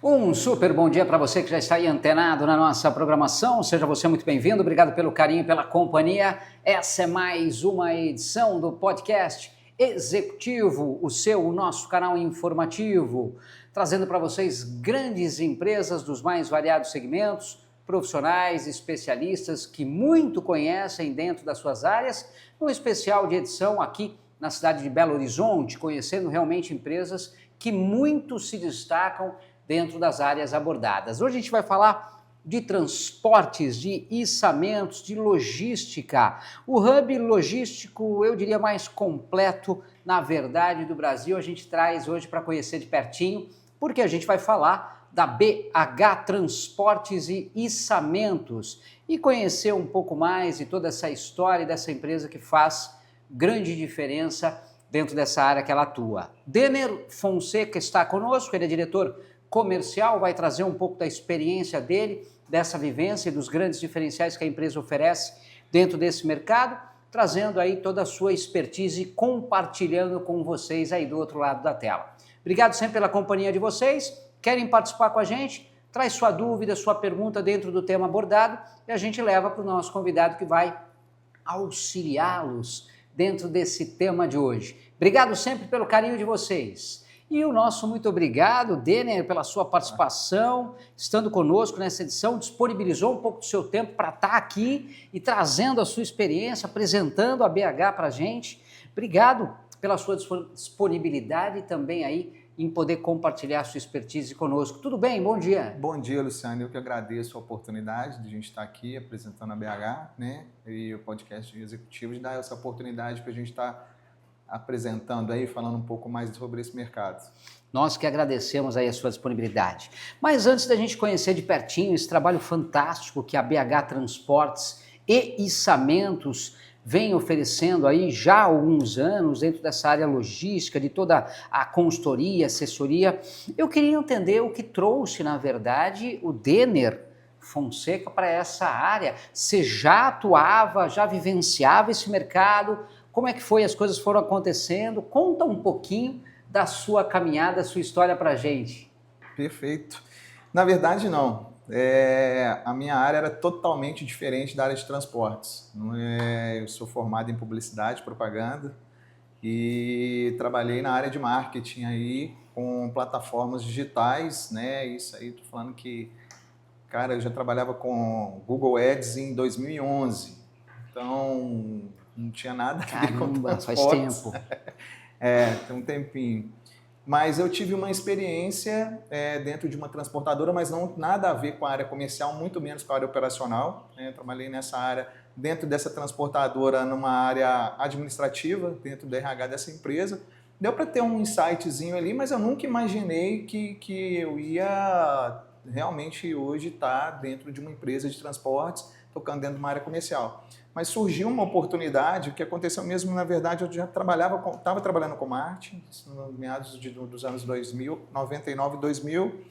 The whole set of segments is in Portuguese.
Um super bom dia para você que já está aí antenado na nossa programação. Seja você muito bem-vindo. Obrigado pelo carinho, pela companhia. Essa é mais uma edição do podcast Executivo, o nosso canal informativo, trazendo para vocês grandes empresas dos mais variados segmentos, profissionais, especialistas que muito conhecem dentro das suas áreas, num especial de edição aqui na cidade de Belo Horizonte, conhecendo realmente empresas que muito se destacam dentro das áreas abordadas. Hoje a gente vai falar de transportes, de içamentos, de logística. O hub logístico, eu diria, mais completo, na verdade, do Brasil, a gente traz hoje para conhecer de pertinho, porque a gente vai falar da BH Transportes e Içamentos e conhecer um pouco mais de toda essa história dessa empresa que faz grande diferença dentro dessa área que ela atua. Denner Fonseca está conosco, ele é diretor comercial, vai trazer um pouco da experiência dele, dessa vivência e dos grandes diferenciais que a empresa oferece dentro desse mercado, trazendo aí toda a sua expertise e compartilhando com vocês aí do outro lado da tela. Obrigado sempre pela companhia de vocês. Querem participar com a gente? Traz sua dúvida, sua pergunta dentro do tema abordado e a gente leva para o nosso convidado que vai auxiliá-los dentro desse tema de hoje. Obrigado sempre pelo carinho de vocês. E o nosso muito obrigado, Denner, pela sua participação, estando conosco nessa edição, disponibilizou um pouco do seu tempo para estar aqui e trazendo a sua experiência, apresentando a BH para a gente. Obrigado pela sua disponibilidade também aí em poder compartilhar a sua expertise conosco. Tudo bem? Bom dia. Bom dia, Luciano. Eu que agradeço a oportunidade de a gente estar aqui apresentando a BH, né? E o podcast de executivos, de dar essa oportunidade para a gente estar apresentando aí, falando um pouco mais sobre esse mercado. Nós que agradecemos aí a sua disponibilidade. Mas antes da gente conhecer de pertinho esse trabalho fantástico que a BH Transportes e Içamentos vem oferecendo aí já há alguns anos dentro dessa área logística, de toda a consultoria, assessoria, eu queria entender o que trouxe, na verdade, o Denner Fonseca para essa área. Você já atuava, já vivenciava esse mercado? Como é que foi? As coisas foram acontecendo? Conta um pouquinho da sua caminhada, da sua história para a gente. Perfeito. Na verdade, não. A minha área era totalmente diferente da área de transportes. Eu sou formado em publicidade e propaganda e trabalhei na área de marketing aí com plataformas digitais, né? Isso aí, tô falando que, cara, eu já trabalhava com Google Ads em 2011. Então, não tinha nada a ver com transportes. Faz tempo. Tem um tempinho. Mas eu tive uma experiência dentro de uma transportadora, mas não nada a ver com a área comercial, muito menos com a área operacional. Eu trabalhei nessa área, dentro dessa transportadora, numa área administrativa, dentro do RH dessa empresa. Deu para ter um insightzinho ali, mas eu nunca imaginei que eu ia realmente hoje estar dentro de uma empresa de transportes, tocando dentro de uma área comercial. Mas surgiu uma oportunidade, o que aconteceu mesmo, na verdade, eu já estava trabalhando com marketing, no meados dos anos 2000, 99 e 2000,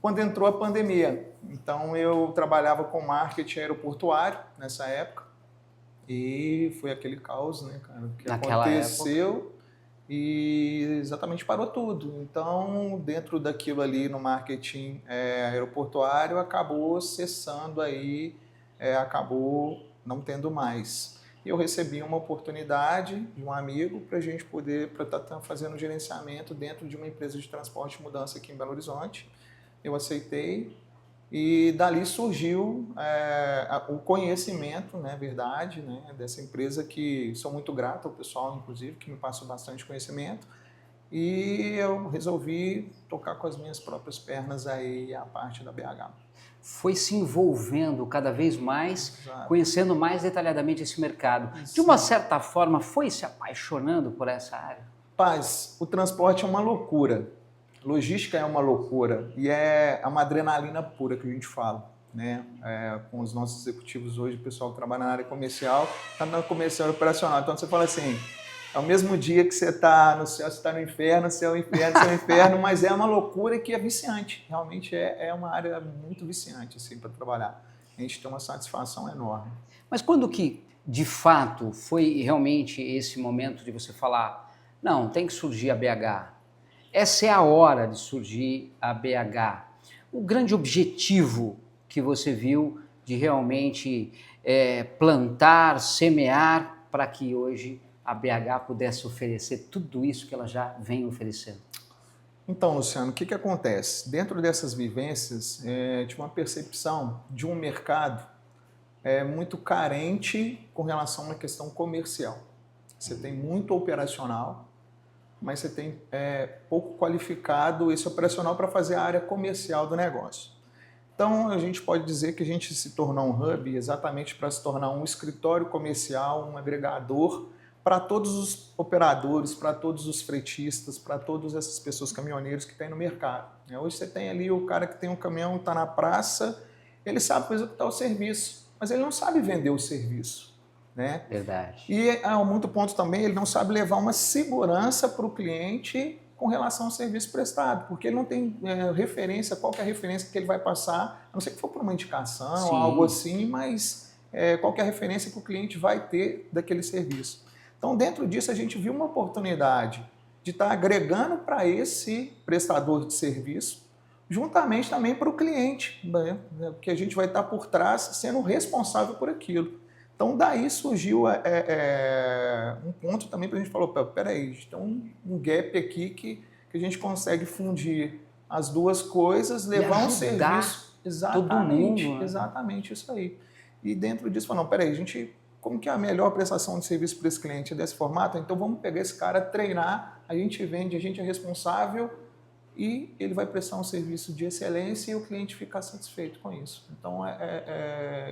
quando entrou a pandemia. Então, eu trabalhava com marketing aeroportuário nessa época, e foi aquele caos, né, cara, que aconteceu e exatamente parou tudo. Então, dentro daquilo ali no marketing aeroportuário, acabou cessando aí, acabou não tendo mais. E eu recebi uma oportunidade de um amigo para a gente poder estar fazendo gerenciamento dentro de uma empresa de transporte e mudança aqui em Belo Horizonte. Eu aceitei e dali surgiu o conhecimento, né, verdade, né, dessa empresa, que sou muito grato ao pessoal, inclusive, que me passou bastante conhecimento. E eu resolvi tocar com as minhas próprias pernas aí a parte da BH. Foi se envolvendo cada vez mais, Exato. Conhecendo mais detalhadamente esse mercado. Sim. De uma certa forma, foi se apaixonando por essa área? Paz, o transporte é uma loucura, logística é uma loucura e é uma adrenalina pura que a gente fala, né? Com os nossos executivos hoje, o pessoal que trabalha na área comercial, está na comercial e operacional. Então você fala assim, é o mesmo dia que você está no céu, você está no inferno, céu, inferno, mas é uma loucura que é viciante. Realmente é uma área muito viciante assim, para trabalhar. A gente tem uma satisfação enorme. Mas quando que, de fato, foi realmente esse momento de você falar, não, tem que surgir a BH. Essa é a hora de surgir a BH. o grande objetivo que você viu de realmente plantar, semear, para que hoje a BH pudesse oferecer tudo isso que ela já vem oferecendo? Então, Luciano, o que acontece? Dentro dessas vivências, tive uma percepção de um mercado muito carente com relação a uma questão comercial. Você tem muito operacional, mas você tem pouco qualificado esse operacional para fazer a área comercial do negócio. Então, a gente pode dizer que a gente se tornou um hub exatamente para se tornar um escritório comercial, um agregador para todos os operadores, para todos os fretistas, para todas essas pessoas, caminhoneiros que tem no mercado. Hoje você tem ali o cara que tem um caminhão, está na praça, ele sabe executar o serviço, mas ele não sabe vender o serviço. Né? Verdade. E há muito ponto também, ele não sabe levar uma segurança para o cliente com relação ao serviço prestado, porque ele não tem referência, qual que é a referência que ele vai passar, a não ser que for por uma indicação, Sim. ou algo assim, mas qual que é a referência que o cliente vai ter daquele serviço. Então, dentro disso, a gente viu uma oportunidade de estar agregando para esse prestador de serviço, juntamente também para o cliente, né? Que a gente vai estar por trás sendo responsável por aquilo. Então, daí surgiu um ponto também para a gente falar, peraí, tem um gap aqui que a gente consegue fundir as duas coisas, levar um serviço. Todo mundo, né? Exatamente isso aí. E dentro disso, falou, não, peraí, como que é a melhor prestação de serviço para esse cliente desse formato? Então, vamos pegar esse cara, treinar, a gente vende, a gente é responsável e ele vai prestar um serviço de excelência e o cliente ficar satisfeito com isso. Então,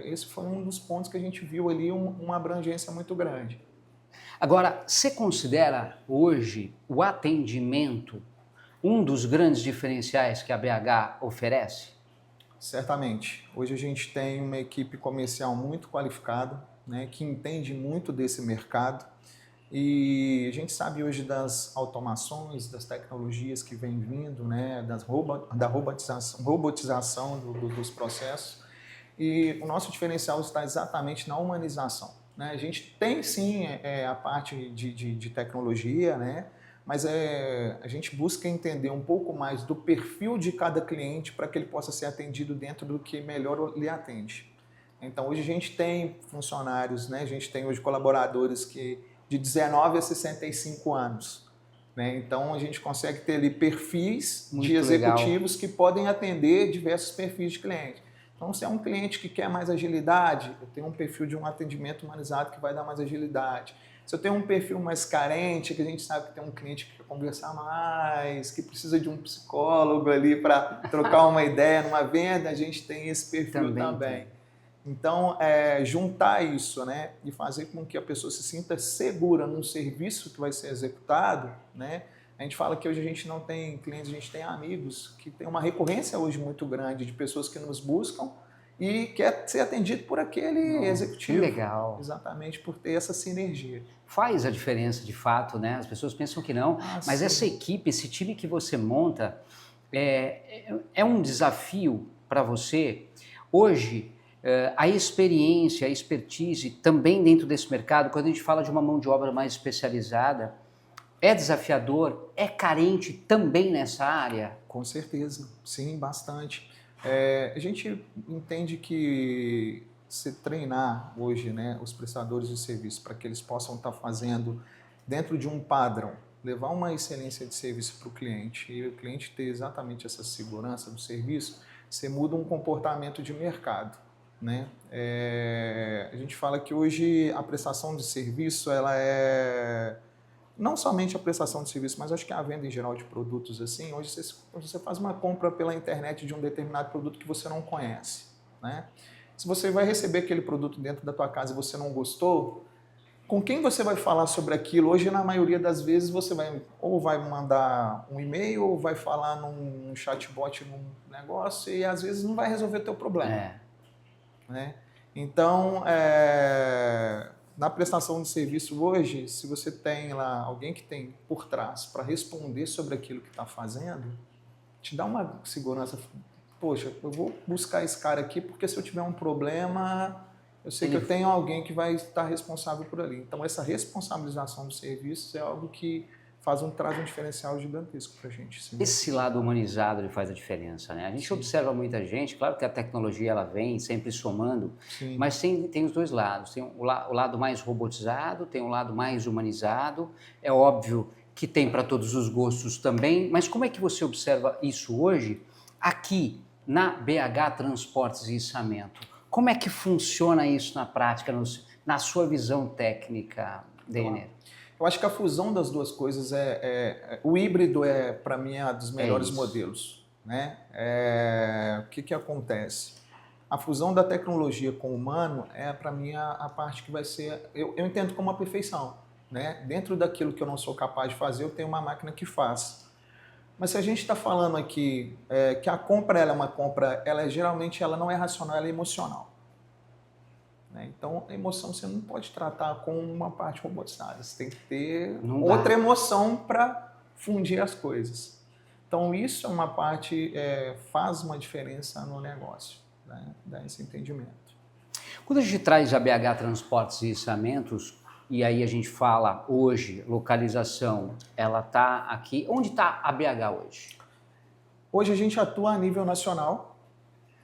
esse foi um dos pontos que a gente viu ali, uma abrangência muito grande. Agora, você considera hoje o atendimento um dos grandes diferenciais que a BH oferece? Certamente. Hoje a gente tem uma equipe comercial muito qualificada, né, que entende muito desse mercado. E a gente sabe hoje das automações, das tecnologias que vem vindo, né, da robotização dos processos. E o nosso diferencial está exatamente na humanização. Né? A gente tem sim a parte de tecnologia, né? Mas a gente busca entender um pouco mais do perfil de cada cliente para que ele possa ser atendido dentro do que melhor lhe atende. Então hoje a gente tem funcionários, né? A gente tem hoje colaboradores de 19 a 65 anos. Né? Então a gente consegue ter ali perfis muito de executivos legal, que podem atender diversos perfis de cliente. Então, se é um cliente que quer mais agilidade, eu tenho um perfil de um atendimento humanizado que vai dar mais agilidade. Se eu tenho um perfil mais carente, que a gente sabe que tem um cliente que quer conversar mais, que precisa de um psicólogo ali para trocar uma ideia numa venda, a gente tem esse perfil também. Então, juntar isso, né, e fazer com que a pessoa se sinta segura num serviço que vai ser executado, né? A gente fala que hoje a gente não tem clientes, a gente tem amigos, que tem uma recorrência hoje muito grande de pessoas que nos buscam e quer ser atendido por aquele executivo. Que legal. Exatamente, por ter essa sinergia. Faz a diferença de fato, né? As pessoas pensam que não, mas sim, essa equipe, esse time que você monta é um desafio para você. Hoje, a experiência, a expertise também dentro desse mercado, quando a gente fala de uma mão de obra mais especializada, é desafiador, é carente também nessa área? Com certeza, sim, bastante. A gente entende que se treinar hoje, né, os prestadores de serviço para que eles possam estar fazendo dentro de um padrão, levar uma excelência de serviço para o cliente e o cliente ter exatamente essa segurança do serviço, você muda um comportamento de mercado. Né? A gente fala que hoje a prestação de serviço ela é não somente a prestação de serviço, mas acho que a venda em geral de produtos assim. Hoje você faz uma compra pela internet de um determinado produto que você não conhece, né? Se você vai receber aquele produto dentro da tua casa e você não gostou, com quem você vai falar sobre aquilo? Hoje, na maioria das vezes, você vai mandar um e-mail ou vai falar num chatbot, num negócio, e às vezes não vai resolver o teu problema. Né? Então, na prestação de serviço hoje, se você tem lá alguém que tem por trás para responder sobre aquilo que está fazendo, te dá uma segurança. Poxa, eu vou buscar esse cara aqui porque se eu tiver um problema, eu sei que eu tenho alguém que vai estar responsável por ali. Então, essa responsabilização dos serviços é algo que traz um diferencial gigantesco para a gente. Sim. Esse lado humanizado ele faz a diferença, né? A gente observa muita gente, claro que a tecnologia ela vem sempre somando, mas tem os dois lados. Tem o lado mais robotizado, tem o lado mais humanizado. É óbvio que tem para todos os gostos também, mas como é que você observa isso hoje aqui na BH Transportes e Içamento? Como é que funciona isso na prática, na sua visão técnica, Denner? Eu acho que a fusão das duas coisas o híbrido para mim, um dos melhores modelos, né? O que acontece? A fusão da tecnologia com o humano para mim, a parte que vai ser... Eu entendo como a perfeição, né? Dentro daquilo que eu não sou capaz de fazer, eu tenho uma máquina que faz. Mas se a gente está falando aqui que a compra ela é uma compra, geralmente ela não é racional, ela é emocional. Então, a emoção você não pode tratar com uma parte robotizada. Você tem que ter outra emoção para fundir as coisas. Então, isso é uma parte, faz uma diferença no negócio, né? Dá esse entendimento. Quando a gente traz a BH Transportes e Içamentos, e aí a gente fala hoje, localização, ela está aqui. Onde está a BH hoje? Hoje a gente atua a nível nacional,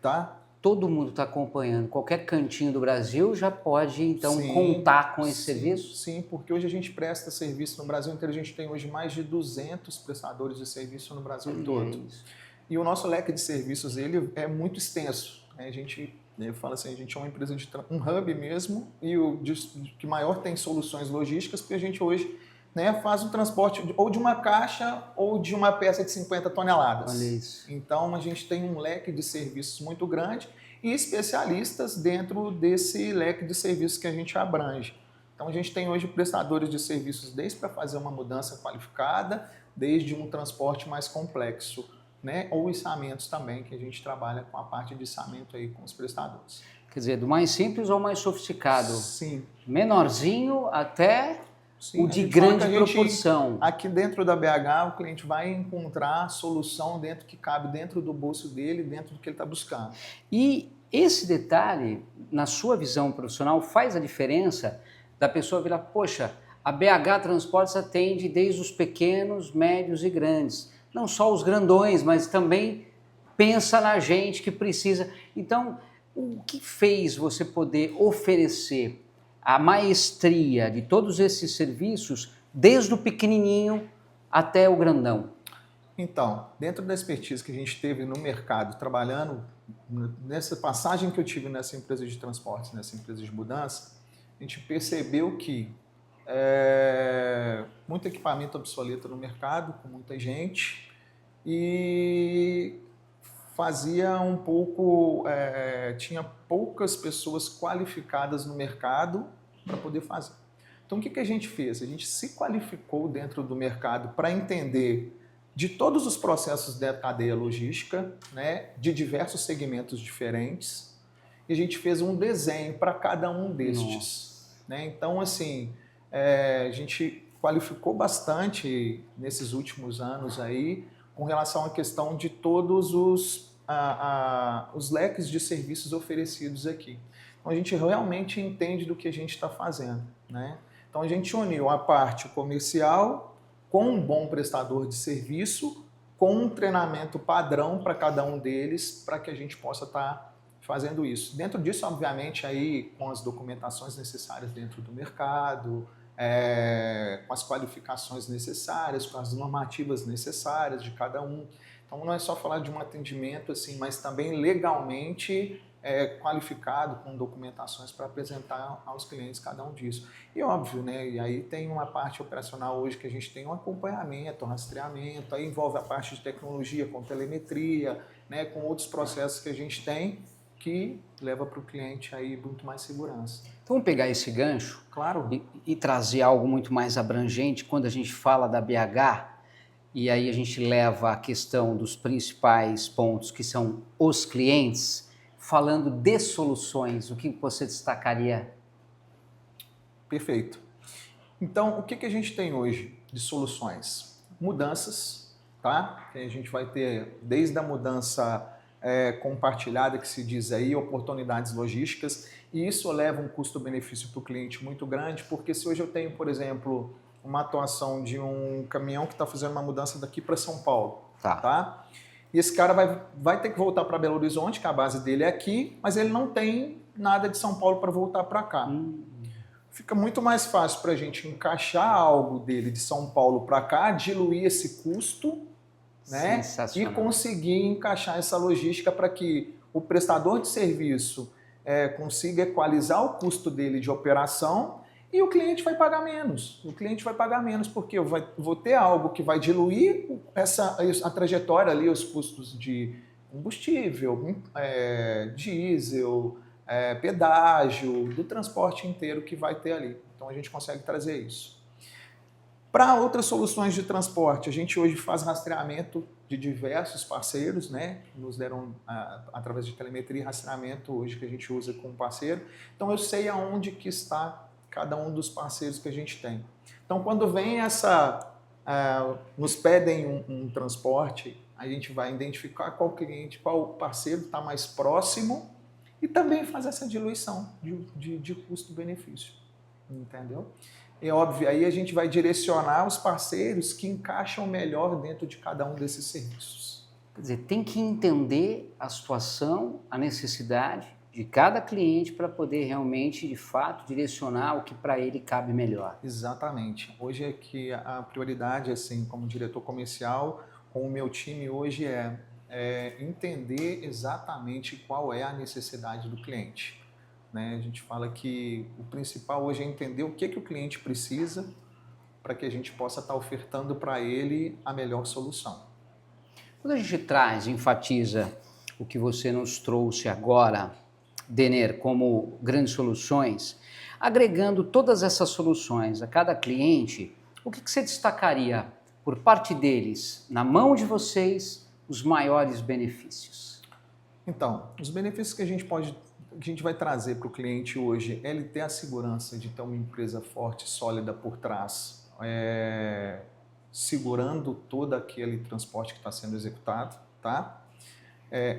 tá? Todo mundo está acompanhando, qualquer cantinho do Brasil já pode, então, contar com esse serviço? Sim, porque hoje a gente presta serviço no Brasil inteiro, a gente tem hoje mais de 200 prestadores de serviço no Brasil todo. E o nosso leque de serviços ele é muito extenso. A gente fala assim, a gente é uma empresa um hub mesmo, e o que maior tem soluções logísticas, porque a gente hoje faz o transporte ou de uma caixa ou de uma peça de 50 toneladas. Olha isso. Então, a gente tem um leque de serviços muito grande e especialistas dentro desse leque de serviços que a gente abrange. Então, a gente tem hoje prestadores de serviços desde para fazer uma mudança qualificada, desde um transporte mais complexo, ou içamentos também, que a gente trabalha com a parte de içamento aí com os prestadores. Quer dizer, do mais simples ao mais sofisticado. Sim. Menorzinho até... Sim, o de grande proporção. Aqui dentro da BH, o cliente vai encontrar solução que cabe dentro do bolso dele, dentro do que ele está buscando. E esse detalhe, na sua visão profissional, faz a diferença da pessoa virar, poxa, a BH Transportes atende desde os pequenos, médios e grandes. Não só os grandões, mas também pensa na gente que precisa. Então, o que fez você poder oferecer a maestria de todos esses serviços, desde o pequenininho até o grandão? Então, dentro da expertise que a gente teve no mercado, trabalhando nessa passagem que eu tive nessa empresa de transportes, nessa empresa de mudança, a gente percebeu que muito equipamento obsoleto no mercado, com muita gente, e fazia um pouco, tinha poucas pessoas qualificadas no mercado para poder fazer. Então, o que a gente fez? A gente se qualificou dentro do mercado para entender de todos os processos da cadeia logística, de diversos segmentos diferentes, e a gente fez um desenho para cada um destes. Então, assim, a gente qualificou bastante nesses últimos anos aí, com relação à questão de todos os leques de serviços oferecidos aqui. Então, a gente realmente entende do que a gente está fazendo. Então, a gente uniu a parte comercial com um bom prestador de serviço, com um treinamento padrão para cada um deles, para que a gente possa estar fazendo isso. Dentro disso, obviamente, aí, com as documentações necessárias dentro do mercado, com as qualificações necessárias, com as normativas necessárias de cada um. Então, não é só falar de um atendimento, assim, mas também legalmente qualificado, com documentações para apresentar aos clientes cada um disso. E óbvio, e aí tem uma parte operacional hoje que a gente tem um acompanhamento, um rastreamento, aí envolve a parte de tecnologia, com telemetria, com outros processos que a gente tem, que leva para o cliente aí muito mais segurança. Então, vamos pegar esse gancho, claro, e trazer algo muito mais abrangente quando a gente fala da BH, e aí a gente leva a questão dos principais pontos que são os clientes, falando de soluções, o que você destacaria? Perfeito. Então, o que a gente tem hoje de soluções? Mudanças, tá? Que a gente vai ter desde a mudança compartilhada, que se diz aí, oportunidades logísticas, e isso leva um custo-benefício para o cliente muito grande, porque se hoje eu tenho, por exemplo, uma atuação de um caminhão que está fazendo uma mudança daqui para São Paulo. Tá. Tá? E esse cara vai ter que voltar para Belo Horizonte, que a base dele é aqui, mas ele não tem nada de São Paulo para voltar para cá. Fica muito mais fácil para a gente encaixar algo dele de São Paulo para cá, diluir esse custo, né? E conseguir encaixar essa logística para que o prestador de serviço consiga equalizar o custo dele de operação e o cliente vai pagar menos. O cliente vai pagar menos porque eu vou ter algo que vai diluir a trajetória ali, os custos de combustível, diesel, pedágio, do transporte inteiro que vai ter ali. Então a gente consegue trazer isso. Para outras soluções de transporte, a gente hoje faz rastreamento de diversos parceiros, né? Nos deram, através de telemetria, rastreamento hoje que a gente usa com um parceiro. Então eu sei aonde que está cada um dos parceiros que a gente tem. Então quando vem nos pedem um transporte, a gente vai identificar qual cliente, qual parceiro está mais próximo e também faz essa diluição de custo-benefício, entendeu? É óbvio, aí a gente vai direcionar os parceiros que encaixam melhor dentro de cada um desses serviços. Quer dizer, tem que entender a situação, a necessidade de cada cliente para poder realmente, de fato, direcionar o que para ele cabe melhor. Exatamente. Hoje é que a prioridade, assim, como diretor comercial, com o meu time hoje é entender exatamente qual é a necessidade do cliente. Né? A gente fala que o principal hoje é entender o que o cliente precisa para que a gente possa estar ofertando para ele a melhor solução. Quando a gente enfatiza o que você nos trouxe agora, Denner, como grandes soluções, agregando todas essas soluções a cada cliente, o que você destacaria por parte deles, na mão de vocês, os maiores benefícios? Então, os benefícios que a gente vai trazer para o cliente hoje é ele ter a segurança de ter uma empresa forte, sólida por trás, segurando todo aquele transporte que está sendo executado, tá?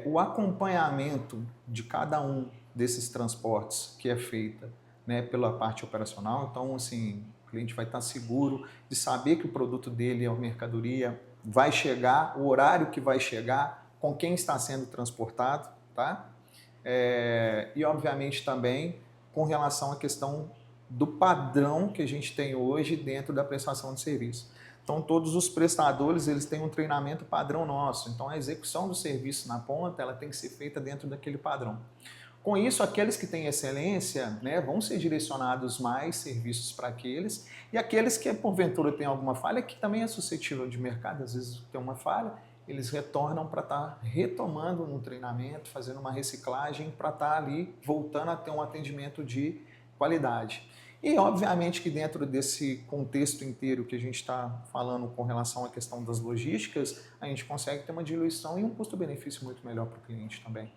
O acompanhamento de cada um desses transportes que é feita, né, pela parte operacional. Então, assim, o cliente vai estar seguro de saber que o produto dele, a mercadoria, vai chegar, o horário que vai chegar, com quem está sendo transportado, tá? E, obviamente, também com relação à questão do padrão que a gente tem hoje dentro da prestação de serviço. Então, todos os prestadores, eles têm um treinamento padrão nosso. Então, a execução do serviço na ponta, ela tem que ser feita dentro daquele padrão. Com isso, aqueles que têm excelência, né, vão ser direcionados mais serviços para aqueles, e aqueles que, porventura, têm alguma falha, que também é suscetível de mercado, às vezes tem uma falha, eles retornam para estar retomando no treinamento, fazendo uma reciclagem para estar ali voltando a ter um atendimento de qualidade. E, obviamente, que dentro desse contexto inteiro que a gente está falando com relação à questão das logísticas, a gente consegue ter uma diluição e um custo-benefício muito melhor para o cliente também.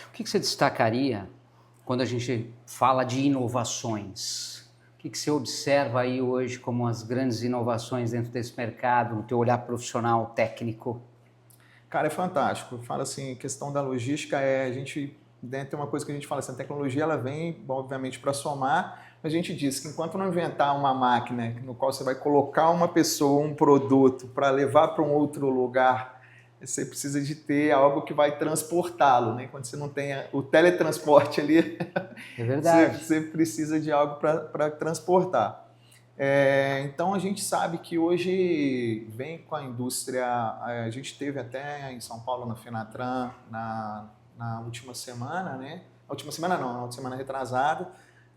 O que você destacaria quando a gente fala de inovações? O que você observa aí hoje como as grandes inovações dentro desse mercado, no teu olhar profissional, técnico? Cara, é fantástico. Eu falo assim, a questão da logística tem uma coisa que a gente fala assim, a tecnologia ela vem, obviamente, para somar. A gente diz que enquanto não inventar uma máquina no qual você vai colocar uma pessoa, um produto para levar para um outro lugar, você precisa de ter algo que vai transportá-lo, né? Quando você não tem o teletransporte ali, é verdade. Você precisa de algo para transportar. Então a gente sabe que hoje vem com a indústria, a gente teve até em São Paulo na Fenatran na última semana, né? Na última semana retrasada,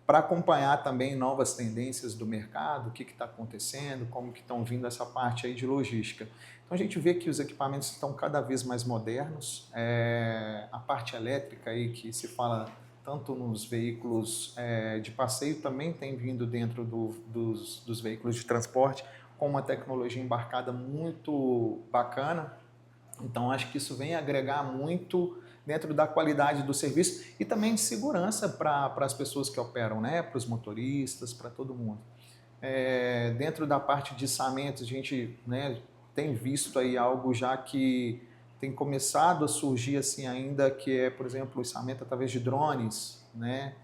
para acompanhar também novas tendências do mercado, o que está acontecendo, como que estão vindo essa parte aí de logística. Então a gente vê que os equipamentos estão cada vez mais modernos, a parte elétrica aí que se fala tanto nos veículos de passeio também tem vindo dentro dos veículos de transporte com uma tecnologia embarcada muito bacana. Então acho que isso vem agregar muito dentro da qualidade do serviço e também de segurança para as pessoas que operam, né? Para os motoristas, para todo mundo. Dentro da parte de içamentos, a gente, né, tem visto aí algo já que tem começado a surgir assim ainda, que é, por exemplo, o içamento através de drones, né?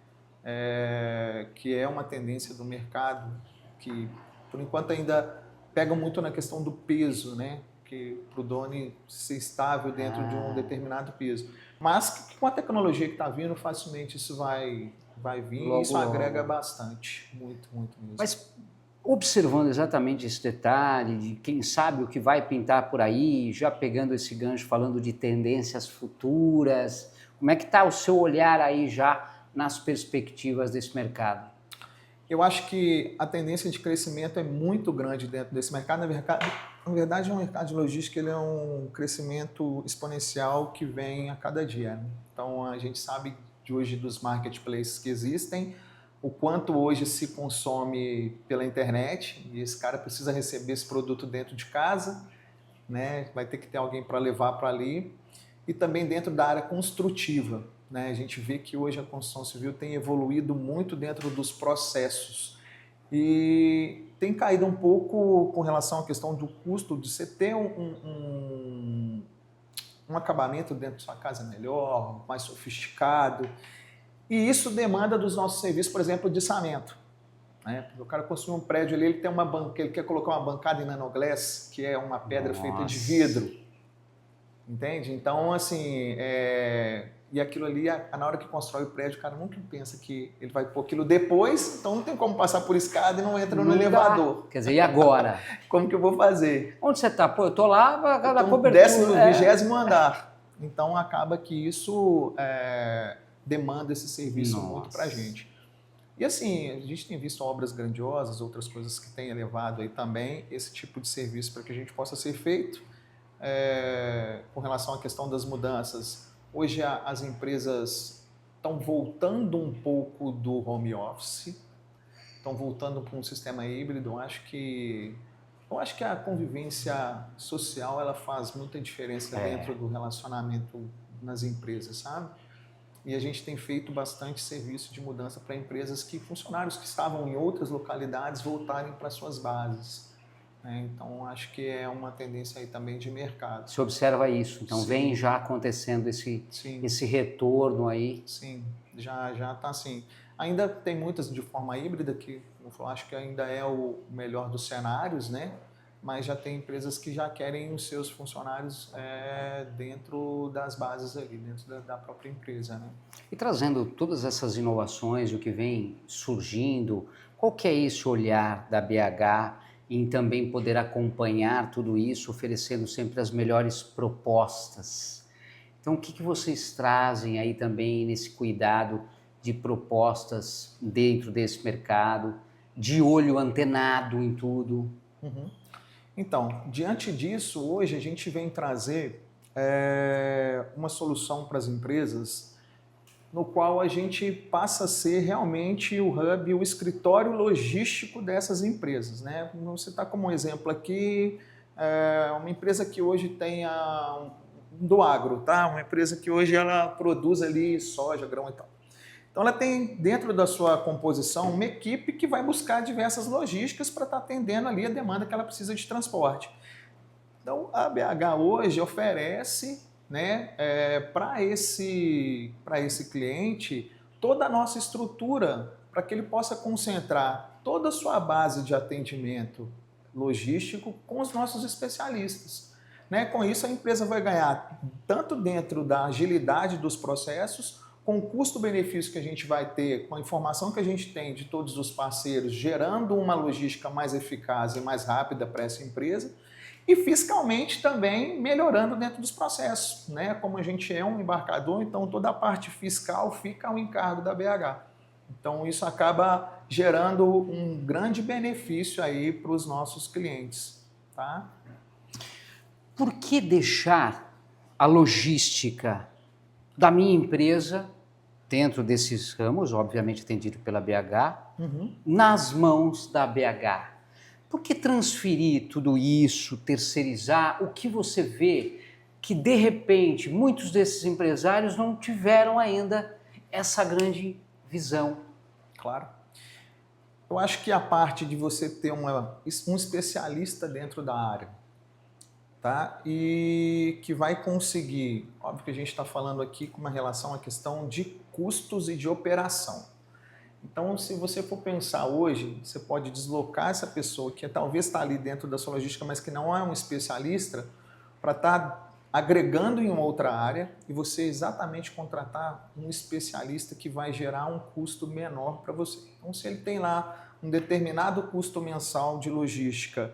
Que é uma tendência do mercado que Por enquanto ainda pega muito na questão do peso, né? Que para o drone ser estável dentro de um determinado peso. Mas com a tecnologia que está vindo, facilmente isso vai vir Logo, e isso agrega logo. bastante, muito mesmo. Mas observando exatamente esse detalhe, de quem sabe o que vai pintar por aí, já pegando esse gancho, falando de tendências futuras, como é que está o seu olhar aí já nas perspectivas desse mercado? Eu acho que a tendência de crescimento é muito grande dentro desse mercado. Na verdade, o mercado de logística ele é um crescimento exponencial que vem a cada dia, né? Então, a gente sabe de hoje dos marketplaces que existem, o quanto hoje se consome pela internet, e esse cara precisa receber esse produto dentro de casa, né? Vai ter que ter alguém para levar para ali. E também dentro da área construtiva, né? A gente vê que hoje a construção civil tem evoluído muito dentro dos processos e tem caído um pouco com relação à questão do custo de você ter um acabamento dentro da sua casa melhor, mais sofisticado. E isso demanda dos nossos serviços, por exemplo, de içamento. Né? O cara construiu um prédio ali, ele tem ele quer colocar uma bancada em nanoglass, que é uma pedra feita de vidro. Entende? Então, assim, e aquilo ali, na hora que constrói o prédio, o cara nunca pensa que ele vai pôr aquilo depois, então não tem como passar por escada e não entra no elevador. Quer dizer, e agora? Como que eu vou fazer? Onde você está? Pô, eu estou lá, cada Então, cobertura. 10º, 20º andar. Então, acaba que isso demanda esse serviço muito pra gente. E assim, a gente tem visto obras grandiosas, outras coisas que têm elevado aí também esse tipo de serviço para que a gente possa ser feito. Com relação à questão das mudanças, hoje as empresas estão voltando um pouco do home office, estão voltando para um sistema híbrido. Eu acho que a convivência social ela faz muita diferença dentro do relacionamento nas empresas, sabe? E a gente tem feito bastante serviço de mudança para empresas funcionários que estavam em outras localidades voltarem para suas bases. Então, acho que é uma tendência aí também de mercado. Você observa isso, então Sim. Vem já acontecendo esse retorno aí. Sim, já está assim. Ainda tem muitas de forma híbrida, que eu acho que ainda é o melhor dos cenários, né? Mas já tem empresas que já querem os seus funcionários dentro das bases ali, dentro da própria empresa, né? E trazendo todas essas inovações, o que vem surgindo, qual que é esse olhar da BH em também poder acompanhar tudo isso, oferecendo sempre as melhores propostas? Então, o que vocês trazem aí também nesse cuidado de propostas dentro desse mercado, de olho antenado em tudo? Uhum. Então, diante disso, hoje a gente vem trazer uma solução para as empresas no qual a gente passa a ser realmente o hub, o escritório logístico dessas empresas, né? Vamos citar como exemplo aqui uma empresa que hoje tem do agro, tá? Uma empresa que hoje ela produz ali soja, grão e tal. Então ela tem dentro da sua composição uma equipe que vai buscar diversas logísticas para estar atendendo ali a demanda que ela precisa de transporte. Então a BH hoje oferece, né, para esse cliente toda a nossa estrutura para que ele possa concentrar toda a sua base de atendimento logístico com os nossos especialistas. Né? Com isso a empresa vai ganhar tanto dentro da agilidade dos processos, com o custo-benefício que a gente vai ter, com a informação que a gente tem de todos os parceiros, gerando uma logística mais eficaz e mais rápida para essa empresa, e fiscalmente também melhorando dentro dos processos. Né? Como a gente é um embarcador, então toda a parte fiscal fica ao encargo da BH. Então isso acaba gerando um grande benefício aí para os nossos clientes. Tá? Por que deixar a logística da minha empresa, dentro desses ramos, obviamente atendido pela BH, nas mãos da BH? Por que transferir tudo isso, terceirizar? O que você vê que, de repente, muitos desses empresários não tiveram ainda essa grande visão? Claro. Eu acho que a parte de você ter um especialista dentro da área, tá? E que vai conseguir, óbvio que a gente está falando aqui com uma relação à questão de custos e de operação. Então, se você for pensar hoje, você pode deslocar essa pessoa que talvez está ali dentro da sua logística, mas que não é um especialista, para estar agregando em uma outra área e você exatamente contratar um especialista que vai gerar um custo menor para você. Então, se ele tem lá um determinado custo mensal de logística,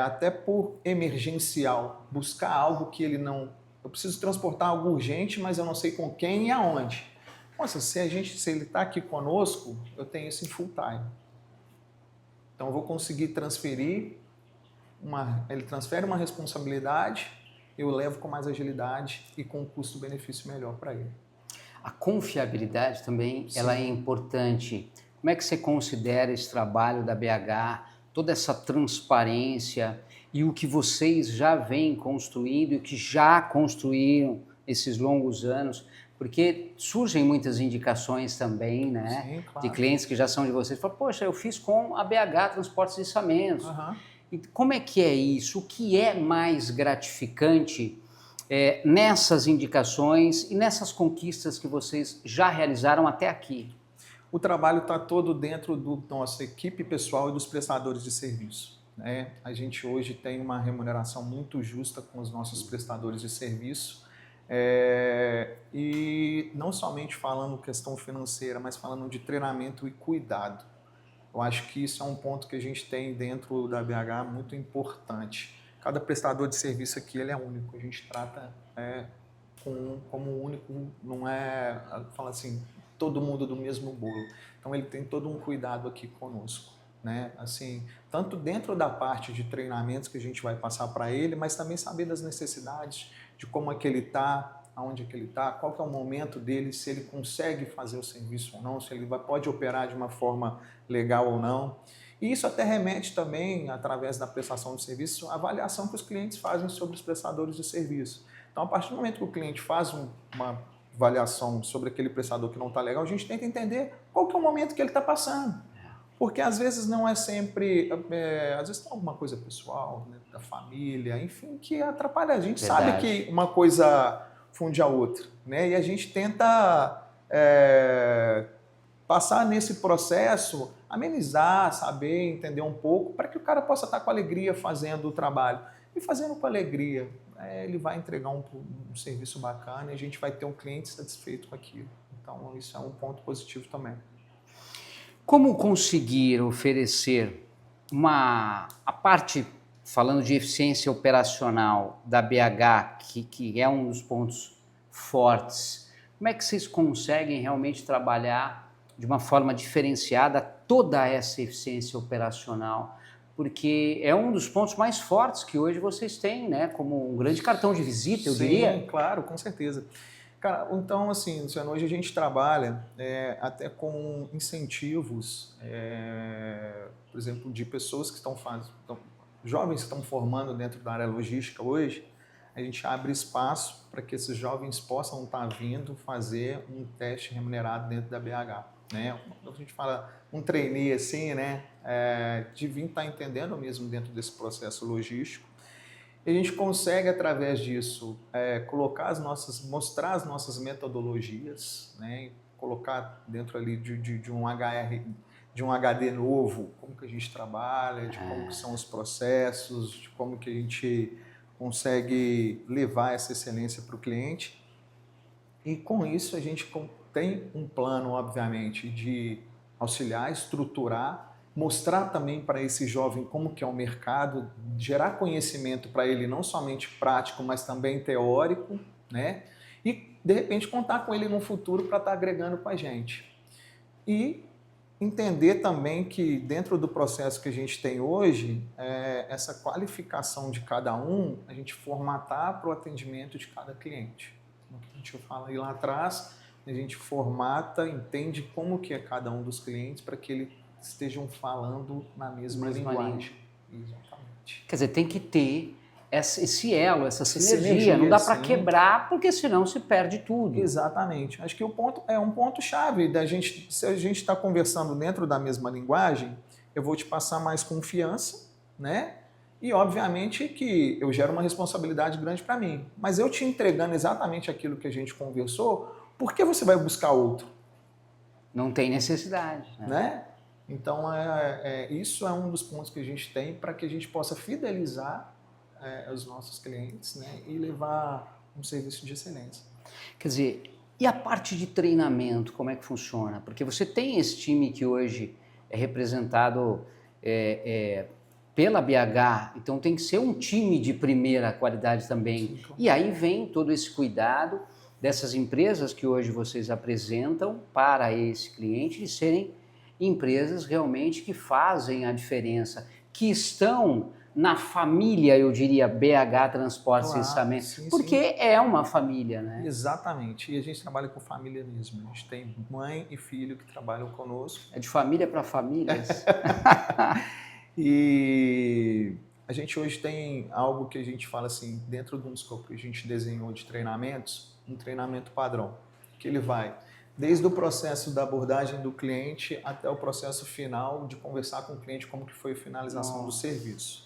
até por emergencial, buscar algo que ele não... Eu preciso transportar algo urgente, mas eu não sei com quem e aonde. Nossa, se ele está aqui conosco, eu tenho isso em full time. Então eu vou conseguir transferir, ele transfere uma responsabilidade, eu levo com mais agilidade e com um custo-benefício melhor para ele. A confiabilidade também, ela é importante. Como é que você considera esse trabalho da BH, toda essa transparência e o que vocês já vêm construindo e que já construíram esses longos anos? Porque surgem muitas indicações também, né? Sim, claro. De clientes que já são de vocês. Falam, poxa, eu fiz com a BH Transportes e Içamentos. E como é que é isso? O que é mais gratificante nessas indicações e nessas conquistas que vocês já realizaram até aqui? O trabalho está todo dentro da nossa equipe pessoal e dos prestadores de serviço, né? A gente hoje tem uma remuneração muito justa com os nossos prestadores de serviço. E não somente falando questão financeira, mas falando de treinamento e cuidado. Eu acho que isso é um ponto que a gente tem dentro da BH muito importante. Cada prestador de serviço aqui ele é único, a gente trata como único, não é, fala assim, todo mundo do mesmo bolo. Então ele tem todo um cuidado aqui conosco, né? Assim, tanto dentro da parte de treinamentos que a gente vai passar para ele, mas também saber das necessidades, de como é que ele está, aonde é que ele está, qual que é o momento dele, se ele consegue fazer o serviço ou não, se ele pode operar de uma forma legal ou não. E isso até remete também, através da prestação de serviço, à avaliação que os clientes fazem sobre os prestadores de serviço. Então, a partir do momento que o cliente faz uma avaliação sobre aquele prestador que não está legal, a gente tenta entender qual que é o momento que ele está passando. Porque às vezes não é sempre, às vezes tem alguma coisa pessoal, né, da família, enfim, que atrapalha. A gente sabe que uma coisa funde a outra, né? E a gente tenta passar nesse processo, amenizar, saber, entender um pouco, para que o cara possa estar com alegria fazendo o trabalho. E fazendo com alegria, ele vai entregar um serviço bacana e a gente vai ter um cliente satisfeito com aquilo. Então isso é um ponto positivo também. Como conseguir oferecer a parte, falando de eficiência operacional da BH, que é um dos pontos fortes, como é que vocês conseguem realmente trabalhar de uma forma diferenciada toda essa eficiência operacional? Porque é um dos pontos mais fortes que hoje vocês têm, né? Como um grande cartão de visita, eu diria. Sim, claro, com certeza. Cara, então, assim, Luciano, hoje a gente trabalha até com incentivos, por exemplo, de pessoas que jovens que estão formando dentro da área logística hoje, a gente abre espaço para que esses jovens possam estar vindo fazer um teste remunerado dentro da BH, né? A gente fala um trainee assim, né? De vir estar entendendo mesmo dentro desse processo logístico. E a gente consegue, através disso, mostrar as nossas metodologias, né? Colocar dentro ali de um HD novo, como que a gente trabalha, de como que são os processos, de como que a gente consegue levar essa excelência para o cliente. E com isso a gente tem um plano, obviamente, de auxiliar, estruturar, mostrar também para esse jovem como que é o mercado, gerar conhecimento para ele não somente prático, mas também teórico, né? E, de repente, contar com ele no futuro para estar agregando com a gente. E entender também que dentro do processo que a gente tem hoje, essa qualificação de cada um, a gente formatar para o atendimento de cada cliente. Como a gente fala aí lá atrás, a gente formata, entende como que é cada um dos clientes para que eles estejam falando na mesma linguagem. Exatamente. Quer dizer, tem que ter esse elo, essa sinergia, não dá para quebrar, porque senão se perde tudo. Exatamente. Acho que o ponto é um ponto-chave da gente, se a gente está conversando dentro da mesma linguagem, eu vou te passar mais confiança, né? E, obviamente, que eu gero uma responsabilidade grande para mim. Mas eu te entregando exatamente aquilo que a gente conversou, por que você vai buscar outro? Não tem necessidade. Né? Então, isso é um dos pontos que a gente tem para que a gente possa fidelizar os nossos clientes, né? E levar um serviço de excelência. Quer dizer, e a parte de treinamento, como é que funciona? Porque você tem esse time que hoje é representado pela BH, então tem que ser um time de primeira qualidade também. Sim, claro. E aí vem todo esse cuidado dessas empresas que hoje vocês apresentam para esse cliente de serem empresas realmente que fazem a diferença, que estão na família, eu diria, BH Transportes e Içamento, porque sim. É uma família, né? Exatamente, e a gente trabalha com família mesmo, a gente tem mãe e filho que trabalham conosco. É de família para famílias. E a gente hoje tem algo que a gente fala assim, dentro de um escopo que a gente desenhou de treinamentos, um treinamento padrão, que ele vai desde o processo da abordagem do cliente até o processo final de conversar com o cliente como que foi a finalização do serviço.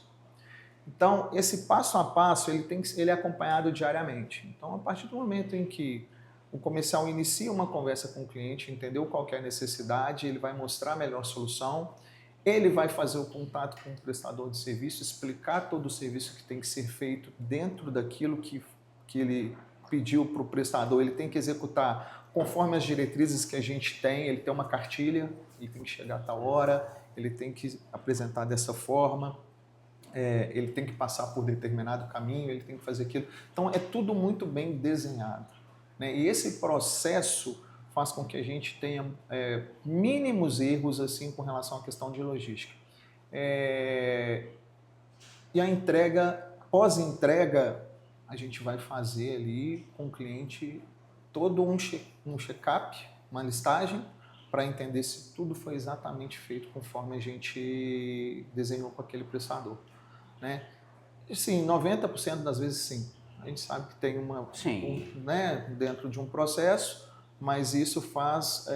Então, esse passo a passo, ele é acompanhado diariamente. Então, a partir do momento em que o comercial inicia uma conversa com o cliente, entendeu qual que é a necessidade, ele vai mostrar a melhor solução, ele vai fazer o contato com o prestador de serviço, explicar todo o serviço que tem que ser feito dentro daquilo que ele pediu para o prestador, ele tem que executar conforme as diretrizes que a gente tem, ele tem uma cartilha, ele tem que chegar a tal hora, ele tem que apresentar dessa forma, ele tem que passar por determinado caminho, ele tem que fazer aquilo. Então, é tudo muito bem desenhado, né? E esse processo faz com que a gente tenha mínimos erros assim, com relação à questão de logística. E a entrega, pós-entrega, a gente vai fazer ali com o cliente todo um check-up, uma listagem, para entender se tudo foi exatamente feito conforme a gente desenhou com aquele prestador, né? E, sim, 90% das vezes sim. A gente sabe que tem né, dentro de um processo, mas isso faz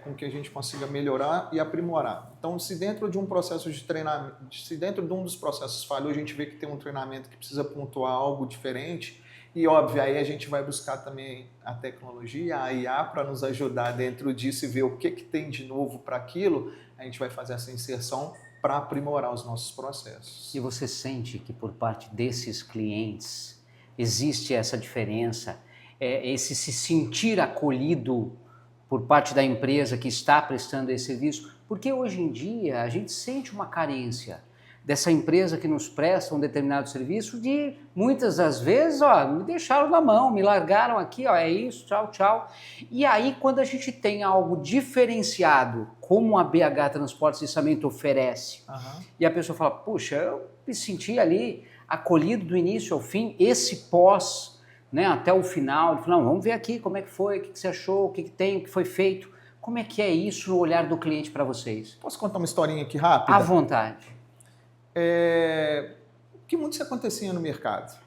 com que a gente consiga melhorar e aprimorar. Então, se dentro de um processo de treinamento, se dentro de um dos processos falhou, a gente vê que tem um treinamento que precisa pontuar algo diferente, e óbvio, aí a gente vai buscar também a tecnologia, a IA, para nos ajudar dentro disso e ver o que tem de novo para aquilo, a gente vai fazer essa inserção para aprimorar os nossos processos. E você sente que por parte desses clientes existe essa diferença, esse se sentir acolhido por parte da empresa que está prestando esse serviço? Porque hoje em dia a gente sente uma carência dessa empresa que nos presta um determinado serviço de, muitas das vezes, me deixaram na mão, me largaram aqui, é isso, tchau, tchau. E aí, quando a gente tem algo diferenciado, como a BH Transportes e Içamento oferece, e a pessoa fala, puxa, eu me senti ali acolhido do início ao fim, esse pós, né, até o final, ele falou, não, vamos ver aqui como é que foi, o que você achou, o que tem, o que foi feito. Como é que é isso no olhar do cliente para vocês? Posso contar uma historinha aqui rápida? À vontade. O que muito se acontecia no mercado?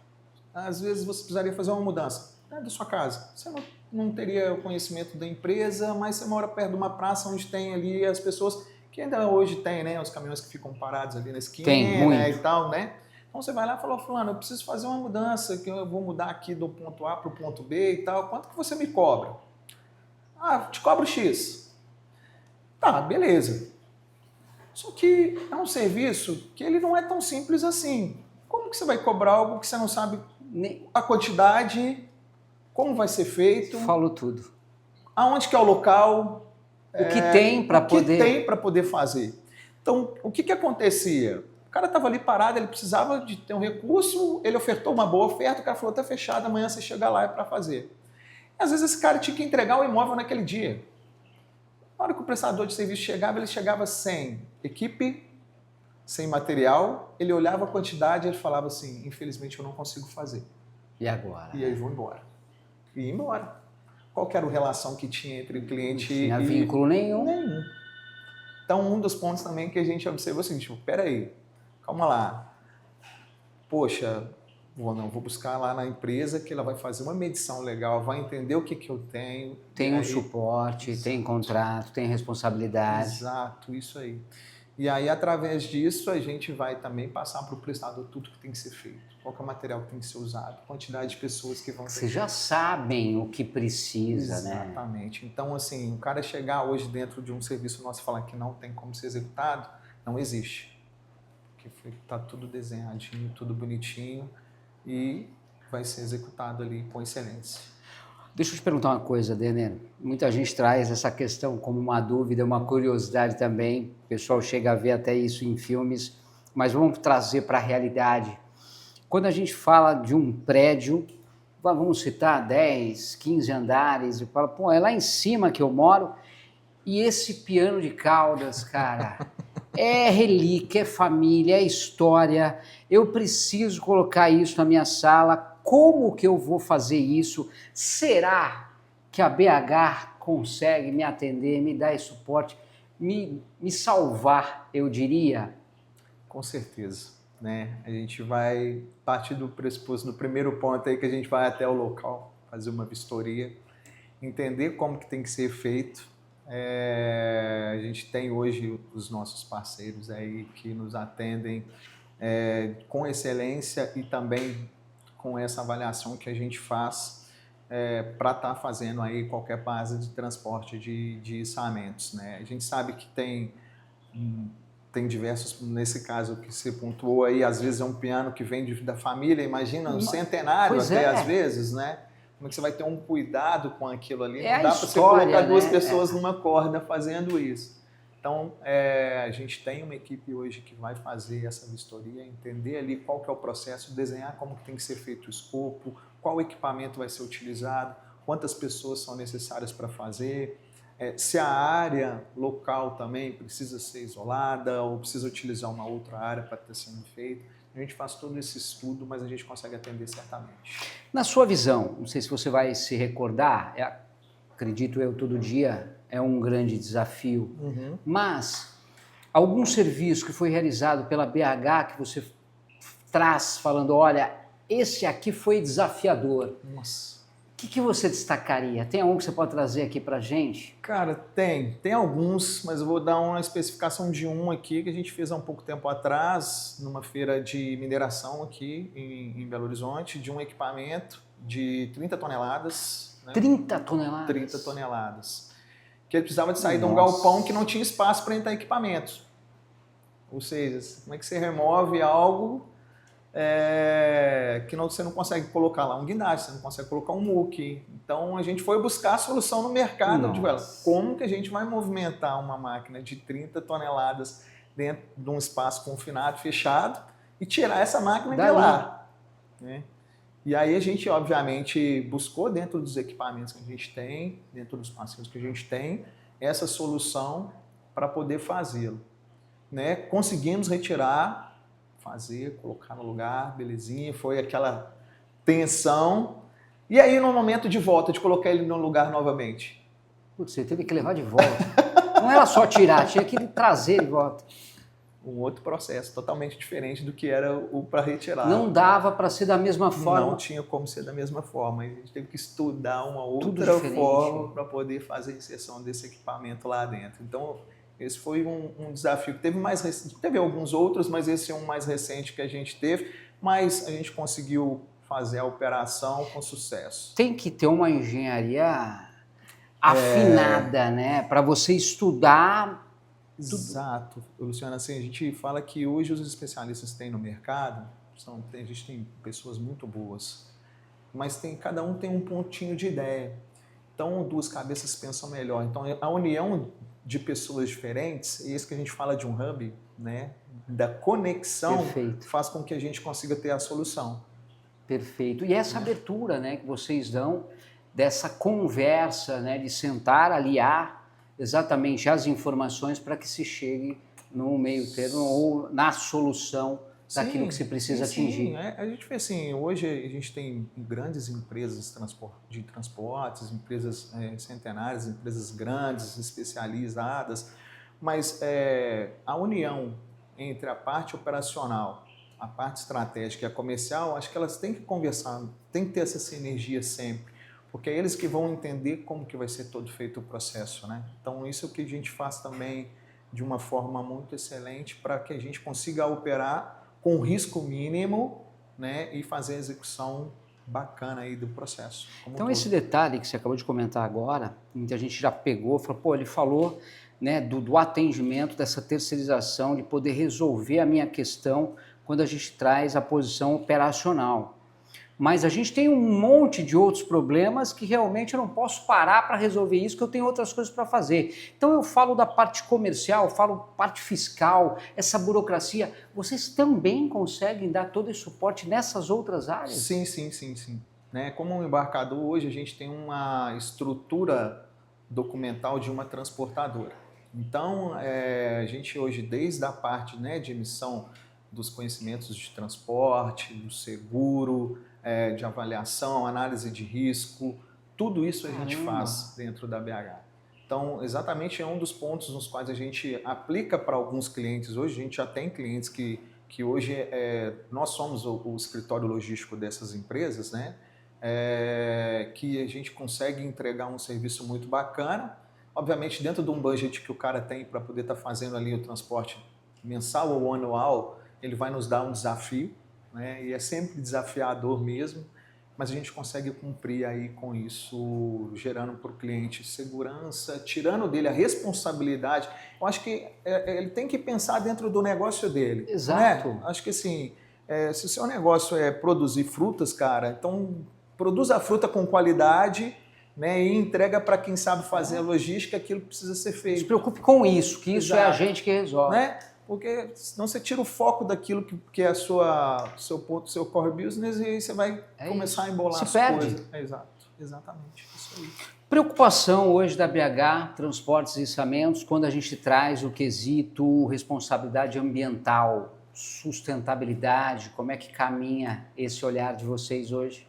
Às vezes você precisaria fazer uma mudança da sua casa. Você não teria o conhecimento da empresa, mas você mora perto de uma praça onde tem ali as pessoas que ainda hoje tem, né, os caminhões que ficam parados ali na esquina, né, e tal, né? Então você vai lá e fala, fulano, eu preciso fazer uma mudança, que eu vou mudar aqui do ponto A para o ponto B e tal. Quanto que você me cobra? Te cobro X. Tá, beleza. Só que é um serviço que ele não é tão simples assim. Como que você vai cobrar algo que você não sabe a quantidade, como vai ser feito? Falou tudo. Aonde que é o local? O que tem para poder... O que tem para poder fazer. Então, o que acontecia? O cara estava ali parado, ele precisava de ter um recurso, ele ofertou uma boa oferta, o cara falou, tá fechado, amanhã você chega lá para fazer. E, às vezes esse cara tinha que entregar o imóvel naquele dia. Na hora que o prestador de serviço chegava, ele chegava sem equipe, sem material, ele olhava a quantidade e ele falava assim, infelizmente eu não consigo fazer. E agora? E aí vou embora. E ia embora. Qual que era a relação que tinha entre o cliente e... Não tinha vínculo nenhum. Nenhum. Então, um dos pontos também que a gente observou é o seguinte, peraí, calma lá. Poxa, vou buscar lá na empresa que ela vai fazer uma medição legal, vai entender o que eu tenho. Tem um suporte, tem contrato, tem responsabilidade. Exato, isso aí. E aí, através disso, a gente vai também passar para o prestador tudo que tem que ser feito, qual que é o material que tem que ser usado, quantidade de pessoas que vão ter. Vocês já sabem o que precisa, né? Exatamente. Então, assim, o cara chegar hoje dentro de um serviço nosso e falar que não tem como ser executado, não existe. Porque está tudo desenhadinho, tudo bonitinho e vai ser executado ali com excelência. Deixa eu te perguntar uma coisa, Denner. Muita gente traz essa questão como uma dúvida, uma curiosidade também. O pessoal chega a ver até isso em filmes, mas vamos trazer para a realidade. Quando a gente fala de um prédio, vamos citar 10, 15 andares, e fala, pô, é lá em cima que eu moro, e esse piano de caudas, cara, é relíquia, é família, é história, eu preciso colocar isso na minha sala. Como que eu vou fazer isso? Será que a BH consegue me atender, me dar esse suporte, me salvar, eu diria? Com certeza, né? A gente vai partir do pressuposto, no primeiro ponto aí que a gente vai até o local, fazer uma vistoria, entender como que tem que ser feito. A gente tem hoje os nossos parceiros aí que nos atendem com excelência e também com essa avaliação que a gente faz para estar fazendo aí qualquer base de transporte de içamentos, né? A gente sabe que tem diversos, nesse caso que você pontuou aí, às vezes é um piano que vem da família, imagina, um centenário até às vezes, né? Como é que você vai ter um cuidado com aquilo ali? Não dá para você colocar duas pessoas numa corda fazendo isso. Então, a gente tem uma equipe hoje que vai fazer essa vistoria, entender ali qual que é o processo, desenhar como que tem que ser feito o escopo, qual equipamento vai ser utilizado, quantas pessoas são necessárias para fazer, se a área local também precisa ser isolada ou precisa utilizar uma outra área para estar sendo feito. A gente faz todo esse estudo, mas a gente consegue atender certamente. Na sua visão, não sei se você vai se recordar, acredito eu, todo dia é um grande desafio, mas algum serviço que foi realizado pela BH que você traz falando, olha, esse aqui foi desafiador. Nossa. O que você destacaria? Tem algum que você pode trazer aqui pra gente? Cara, tem alguns, mas eu vou dar uma especificação de um aqui que a gente fez há um pouco tempo atrás, numa feira de mineração aqui em Belo Horizonte, de um equipamento de 30 toneladas. Né? 30 toneladas? 30 toneladas. Que ele precisava de sair de um galpão que não tinha espaço para entrar equipamentos. Ou seja, como é que você remove algo que você não consegue colocar lá um guindaste, você não consegue colocar um muque. Então a gente foi buscar a solução no mercado de como que a gente vai movimentar uma máquina de 30 toneladas dentro de um espaço confinado, fechado, e tirar essa máquina de lá. Né? E aí a gente, obviamente, buscou dentro dos equipamentos que a gente tem, dentro dos parceiros que a gente tem, essa solução para poder fazê-lo. Né? Conseguimos retirar, fazer, colocar no lugar, belezinha, foi aquela tensão. E aí, no momento de volta, de colocar ele no lugar novamente? Putz, você teve que levar de volta. Não era só tirar, tinha que trazer de volta. Um outro processo, totalmente diferente do que era o para retirar. Não dava para ser da mesma forma? Não tinha como ser da mesma forma. A gente teve que estudar uma outra forma para poder fazer a inserção desse equipamento lá dentro. Então, esse foi um desafio. Teve alguns outros, mas esse é um mais recente que a gente teve, mas a gente conseguiu fazer a operação com sucesso. Tem que ter uma engenharia afinada, né? Para você estudar. Exato. Luciano, assim, a gente fala que hoje os especialistas que tem no mercado, a gente tem pessoas muito boas, mas cada um tem um pontinho de ideia. Então, duas cabeças pensam melhor. Então, a união de pessoas diferentes, é isso que a gente fala de um hub, né? Da conexão. Perfeito. Faz com que a gente consiga ter a solução. Perfeito. E essa abertura, né, que vocês dão dessa conversa, né, de sentar, aliar exatamente as informações para que se chegue no meio termo ou na solução daquilo que se precisa atingir. Sim. A gente vê assim, hoje a gente tem grandes empresas de transportes, empresas centenárias, empresas grandes, especializadas, mas a união entre a parte operacional, a parte estratégica e a comercial, acho que elas têm que conversar, tem que ter essa sinergia sempre, porque é eles que vão entender como que vai ser todo feito o processo, né? Então isso é o que a gente faz também de uma forma muito excelente para que a gente consiga operar com risco mínimo, né, e fazer a execução bacana aí do processo. Então esse detalhe que você acabou de comentar agora, muita gente já pegou, falou, pô, ele falou, né, do atendimento, dessa terceirização, de poder resolver a minha questão quando a gente traz a posição operacional. Mas a gente tem um monte de outros problemas que realmente eu não posso parar para resolver isso, que eu tenho outras coisas para fazer. Então eu falo da parte comercial, eu falo parte fiscal, essa burocracia. Vocês também conseguem dar todo esse suporte nessas outras áreas? Sim. Né? Como um embarcador, hoje a gente tem uma estrutura documental de uma transportadora. Então, a gente hoje, desde a parte, né, de emissão dos conhecimentos de transporte, do seguro, de avaliação, análise de risco, tudo isso a gente faz dentro da BH. Então, exatamente é um dos pontos nos quais a gente aplica para alguns clientes hoje. A gente já tem clientes que hoje nós somos o escritório logístico dessas empresas, né? Que a gente consegue entregar um serviço muito bacana, obviamente dentro de um budget que o cara tem para poder estar fazendo ali o transporte mensal ou anual, ele vai nos dar um desafio, né? E é sempre desafiador mesmo, mas a gente consegue cumprir aí com isso, gerando para o cliente segurança, tirando dele a responsabilidade. Eu acho que ele tem que pensar dentro do negócio dele. Exato. Né? Acho que assim, se o seu negócio é produzir frutas, cara, então produza a fruta com qualidade, né, e entrega para quem sabe fazer a logística aquilo que precisa ser feito. Se preocupe com isso, que isso Exato. é a gente que resolve. Né? Porque senão você tira o foco daquilo que é seu core business e aí você vai começar a embolar as coisas. Exato, exatamente. Isso aí. Preocupação hoje da BH, transportes e içamentos, quando a gente traz o quesito responsabilidade ambiental, sustentabilidade, como é que caminha esse olhar de vocês hoje?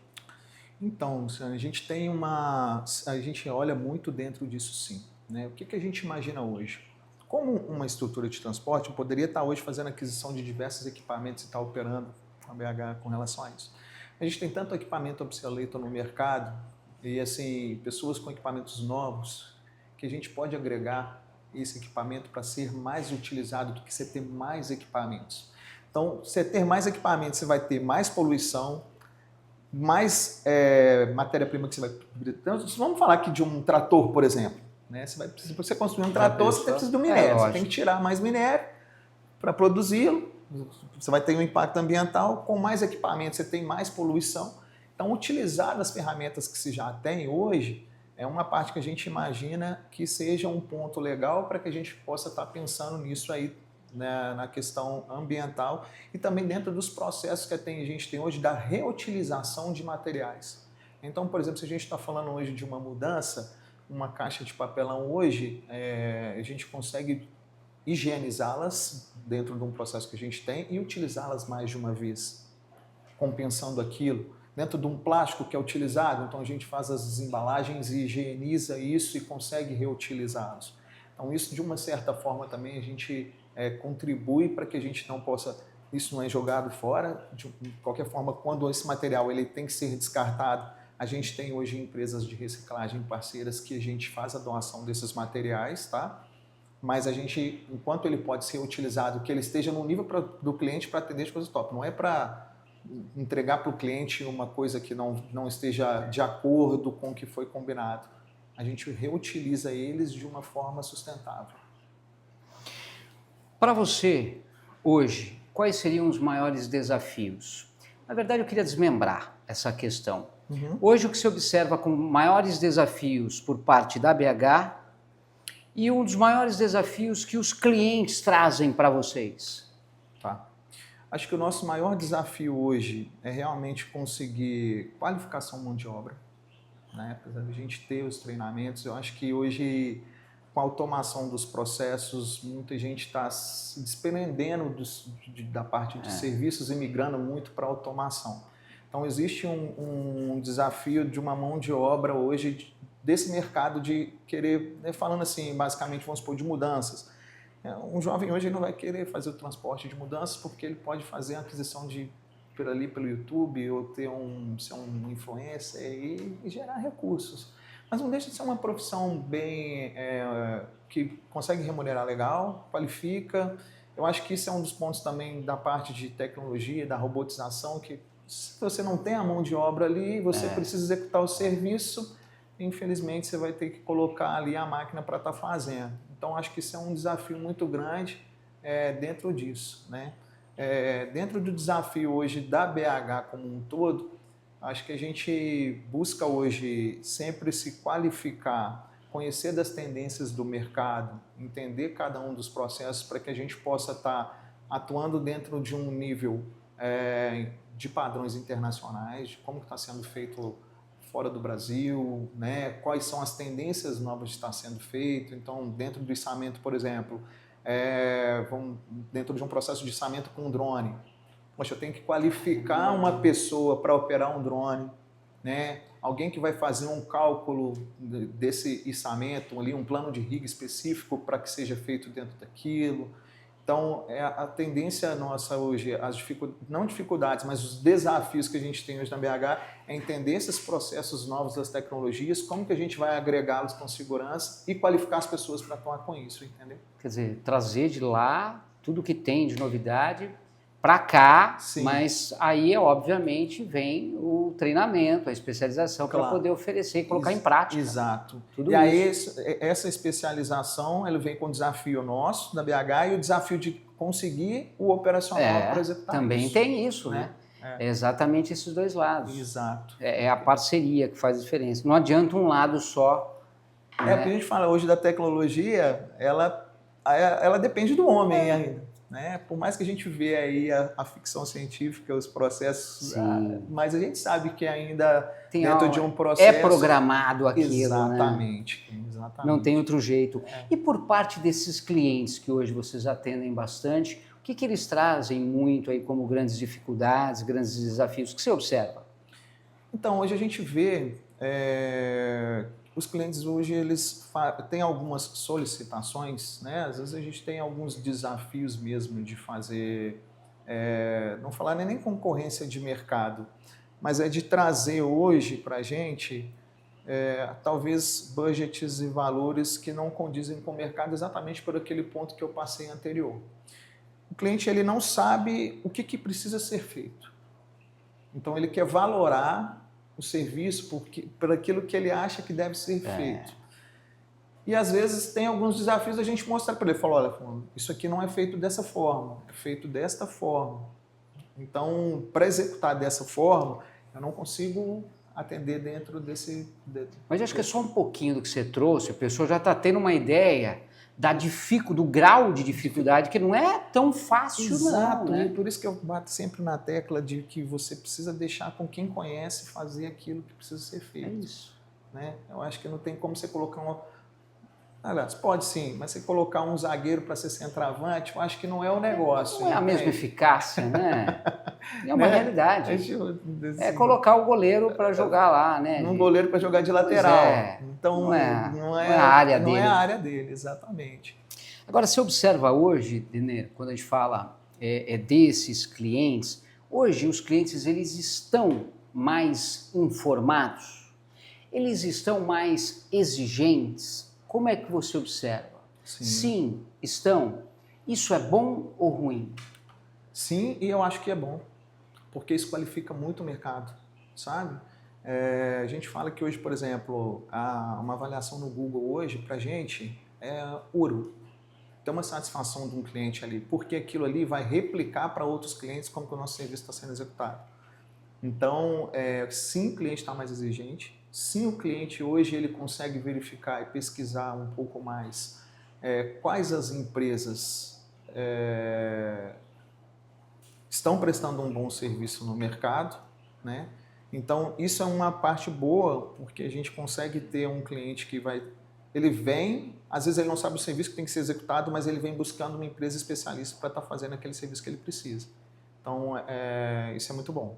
Então, Luciano, a gente olha muito dentro disso sim. Né? O que a gente imagina hoje? Como uma estrutura de transporte, eu poderia estar hoje fazendo aquisição de diversos equipamentos e estar operando a BH com relação a isso. A gente tem tanto equipamento obsoleto no mercado e assim, pessoas com equipamentos novos que a gente pode agregar esse equipamento para ser mais utilizado do que você ter mais equipamentos. Então, você ter mais equipamentos, você vai ter mais poluição, mais matéria-prima que você vai... Então, vamos falar aqui de um trator, por exemplo. Né? Para você construir um trator, você precisa do minério. Você tem que tirar mais minério para produzi-lo. Você vai ter um impacto ambiental. Com mais equipamento, você tem mais poluição. Então, utilizar as ferramentas que se já tem hoje é uma parte que a gente imagina que seja um ponto legal para que a gente possa estar pensando nisso aí, né, na questão ambiental e também dentro dos processos que a gente tem hoje da reutilização de materiais. Então, por exemplo, se a gente está falando hoje de uma mudança, uma caixa de papelão hoje, a gente consegue higienizá-las dentro de um processo que a gente tem e utilizá-las mais de uma vez, compensando aquilo. Dentro de um plástico que é utilizado, então a gente faz as embalagens e higieniza isso e consegue reutilizá-los. Então isso, de uma certa forma, também a gente contribui para que a gente não possa... Isso não é jogado fora. De qualquer forma, quando esse material ele tem que ser descartado, a gente tem hoje empresas de reciclagem parceiras que a gente faz a doação desses materiais, tá? Mas a gente, enquanto ele pode ser utilizado, que ele esteja no nível do cliente para atender as coisas top. Não é para entregar para o cliente uma coisa que não esteja de acordo com o que foi combinado. A gente reutiliza eles de uma forma sustentável. Para você, hoje, quais seriam os maiores desafios? Na verdade, eu queria desmembrar essa questão. Hoje, o que se observa como maiores desafios por parte da BH e um dos maiores desafios que os clientes trazem para vocês? Tá. Acho que o nosso maior desafio hoje é realmente conseguir qualificação mão de obra. Né? Apesar de a gente ter os treinamentos, eu acho que hoje, com a automação dos processos, muita gente está se desprendendo da parte de serviços e migrando muito para a automação. Então, existe um desafio de uma mão de obra hoje desse mercado de querer, né, falando assim, basicamente, vamos supor, de mudanças. Um jovem hoje não vai querer fazer o transporte de mudanças porque ele pode fazer a aquisição pelo YouTube ou ser um influencer e gerar recursos. mas não deixa de ser uma profissão bem que consegue remunerar legal, qualifica. Eu acho que isso é um dos pontos também da parte de tecnologia, da robotização, que se você não tem a mão de obra ali, você precisa executar o serviço, infelizmente você vai ter que colocar ali a máquina para estar fazendo. Então acho que isso é um desafio muito grande dentro disso, né? Dentro do desafio hoje da BH como um todo, acho que a gente busca hoje sempre se qualificar, conhecer das tendências do mercado, entender cada um dos processos para que a gente possa estar atuando dentro de um nível de padrões internacionais, de como está sendo feito fora do Brasil, né? Quais são as tendências novas que está sendo feito. Então, dentro do içamento, por exemplo, dentro de um processo de içamento com drone, poxa, eu tenho que qualificar uma pessoa para operar um drone, né? Alguém que vai fazer um cálculo desse içamento, ali, um plano de rig específico para que seja feito dentro daquilo. Então, a tendência nossa hoje, não dificuldades, mas os desafios que a gente tem hoje na BH é entender esses processos novos das tecnologias, como que a gente vai agregá-los com segurança e qualificar as pessoas para atuar com isso, entendeu? Quer dizer, trazer de lá tudo que tem de novidade para cá, sim, mas aí, obviamente, vem o treinamento, a especialização para poder oferecer e colocar em prática. Exato. Tudo e isso. Aí, essa especialização, ela vem com o desafio nosso, da BH, e o desafio de conseguir o operacional para executar também isso. Tem isso, né? É exatamente esses dois lados. Exato. É a parceria que faz a diferença. Não adianta um lado só. Porque a gente fala hoje da tecnologia, ela depende do homem ainda. Né? Por mais que a gente vê aí a ficção científica, os processos, mas a gente sabe que ainda dentro de um processo... É programado aquilo, exatamente, né? Exatamente. Não tem outro jeito. E por parte desses clientes que hoje vocês atendem bastante, o que eles trazem muito aí como grandes dificuldades, grandes desafios? O que você observa? Então, hoje a gente vê... Os clientes hoje eles têm algumas solicitações, né? Às vezes a gente tem alguns desafios mesmo de fazer, não falar nem concorrência de mercado, mas é de trazer hoje para a gente talvez budgets e valores que não condizem com o mercado exatamente por aquele ponto que eu passei anterior. O cliente ele não sabe o que precisa ser feito, então ele quer valorar o serviço por aquilo que ele acha que deve ser feito. E às vezes tem alguns desafios a gente mostrar para ele, falar, olha, isso aqui não é feito dessa forma, é feito desta forma. Então, para executar dessa forma, eu não consigo atender dentro desse... Mas acho que é só um pouquinho do que você trouxe, a pessoa já está tendo uma ideia do grau de dificuldade, que não é tão fácil. Exato, não, né? E por isso que eu bato sempre na tecla de que você precisa deixar com quem conhece fazer aquilo que precisa ser feito. É isso. Né? Eu acho que não tem como você colocar Aliás, pode sim, mas você colocar um zagueiro para ser centroavante, eu acho que não é o negócio. Não é a mesma eficácia, né? É uma realidade. É colocar o goleiro para jogar lá, né? Um goleiro para jogar de lateral. Então, não é a área dele. Não é a área dele, exatamente. Agora, você observa hoje, Denner, quando a gente fala desses clientes, hoje os clientes eles estão mais informados, eles estão mais exigentes. Como é que você observa? Sim, estão. Isso é bom ou ruim? Sim, e eu acho que é bom, porque isso qualifica muito o mercado, sabe? A gente fala que hoje, por exemplo, uma avaliação no Google hoje, para a gente, é ouro. Tem uma satisfação de um cliente ali, porque aquilo ali vai replicar para outros clientes como que o nosso serviço está sendo executado. Então, sim, o cliente está mais exigente. Sim, o cliente hoje ele consegue verificar e pesquisar um pouco mais quais as empresas estão prestando um bom serviço no mercado, né? Então, isso é uma parte boa, porque a gente consegue ter um cliente que ele vem, às vezes ele não sabe o serviço que tem que ser executado, mas ele vem buscando uma empresa especialista para estar fazendo aquele serviço que ele precisa. Então, isso é muito bom.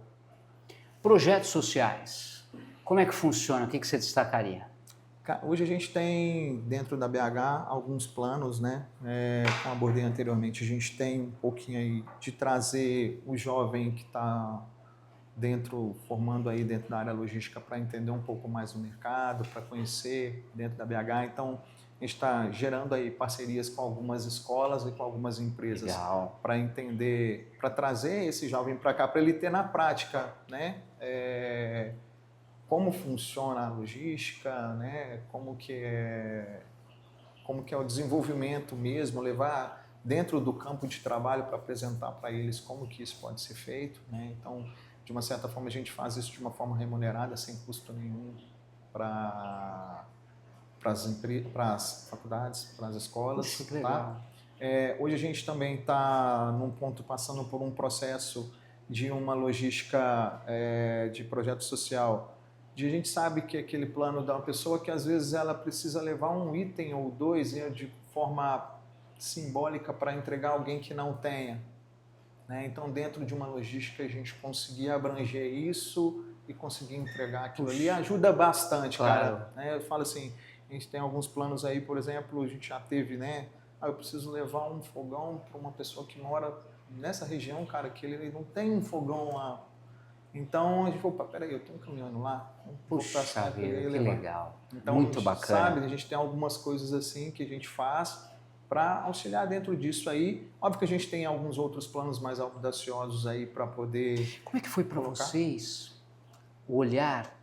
Projetos sociais. Como é que funciona? O que você destacaria? Hoje a gente tem, dentro da BH, alguns planos, né? Como abordei anteriormente, a gente tem um pouquinho aí de trazer o jovem que está formando aí dentro da área logística para entender um pouco mais do mercado, para conhecer dentro da BH. Então, a gente está gerando aí parcerias com algumas escolas e com algumas empresas para entender, para trazer esse jovem para cá, para ele ter na prática, né, como funciona a logística, né, como que é o desenvolvimento mesmo, levar dentro do campo de trabalho para apresentar para eles como que isso pode ser feito, né? Então, de uma certa forma, a gente faz isso de uma forma remunerada, sem custo nenhum para as faculdades, para as escolas. Puxa, que legal. Tá? Hoje a gente também está num ponto, passando por um processo de uma logística de projeto social. A gente sabe que aquele plano da pessoa que às vezes ela precisa levar um item ou dois de forma simbólica para entregar alguém que não tenha. Né? Então, dentro de uma logística, a gente conseguir abranger isso e conseguir entregar aquilo ali ajuda bastante, claro. cara. Né? Eu falo assim, a gente tem alguns planos aí, por exemplo, a gente já teve, né? Eu preciso levar um fogão para uma pessoa que mora nessa região, cara, que ele não tem um fogão lá. Então, a gente falou, peraí, eu tenho um caminhão lá. Puxa vida, que legal. Então, muito bacana. Sabe, a gente tem algumas coisas assim que a gente faz para auxiliar dentro disso aí. Óbvio que a gente tem alguns outros planos mais audaciosos aí para poder... Como é que foi para vocês o olhar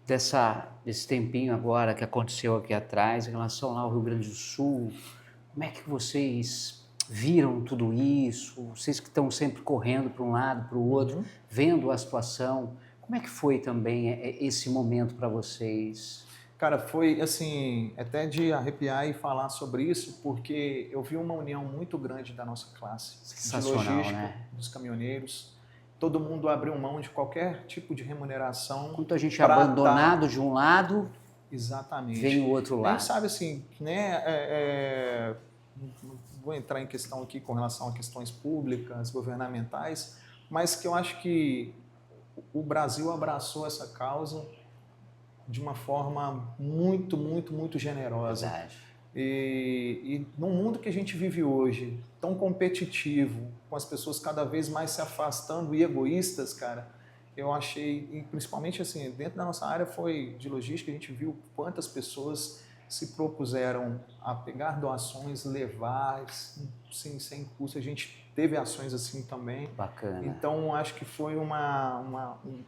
desse tempinho agora que aconteceu aqui atrás em relação lá ao Rio Grande do Sul? Como é que vocês viram tudo isso? Vocês que estão sempre correndo para um lado, para o outro, vendo a situação. Como é que foi também esse momento para vocês? Cara, foi assim, até de arrepiar e falar sobre isso, porque eu vi uma união muito grande da nossa classe de logística, né? Dos caminhoneiros. Todo mundo abriu mão de qualquer tipo de remuneração. Muita gente abandonado de um lado, exatamente, vem o outro lado. A gente sabe assim, né? Não vou entrar em questão aqui com relação a questões públicas, governamentais, mas que eu acho que o Brasil abraçou essa causa de uma forma muito, muito, muito generosa. Verdade. E num mundo que a gente vive hoje, tão competitivo, com as pessoas cada vez mais se afastando e egoístas, cara, eu achei, e principalmente assim, dentro da nossa área foi de logística, a gente viu quantas pessoas se propuseram a pegar doações, levar, sim, sem custo. A gente teve ações assim também. Bacana. Então, acho que foi um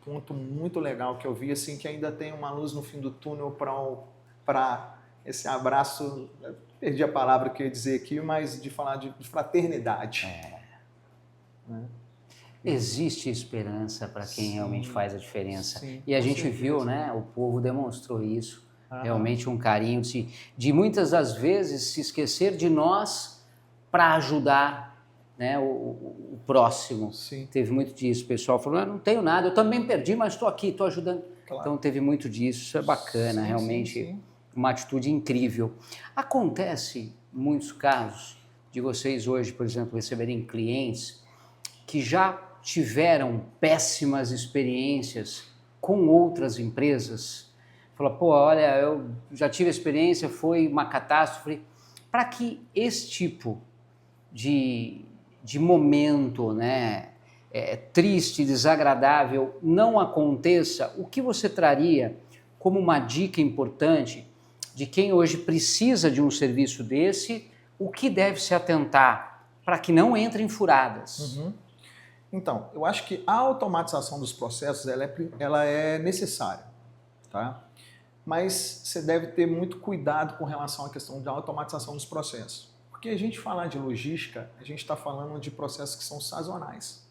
ponto muito legal que eu vi, assim, que ainda tem uma luz no fim do túnel para esse abraço, perdi a palavra que eu ia dizer aqui, mas de falar de fraternidade. Né? Existe esperança para quem realmente faz a diferença. Sim, e a gente viu, né? O povo demonstrou isso. Realmente um carinho de muitas das vezes se esquecer de nós para ajudar, né, o próximo. Sim. Teve muito disso. O pessoal falou, não tenho nada, eu também perdi, mas estou aqui, estou ajudando. Claro. Então teve muito disso, isso é bacana, realmente uma atitude incrível. Acontece em muitos casos de vocês hoje, por exemplo, receberem clientes que já tiveram péssimas experiências com outras empresas. Fala, pô, olha, eu já tive experiência, foi uma catástrofe. Para que esse tipo de momento, né, triste, desagradável, não aconteça, o que você traria como uma dica importante de quem hoje precisa de um serviço desse, o que deve se atentar para que não entre em furadas? Então, eu acho que a automatização dos processos ela é necessária, tá? Mas você deve ter muito cuidado com relação à questão da automatização dos processos. Porque a gente falar de logística, a gente está falando de processos que são sazonais.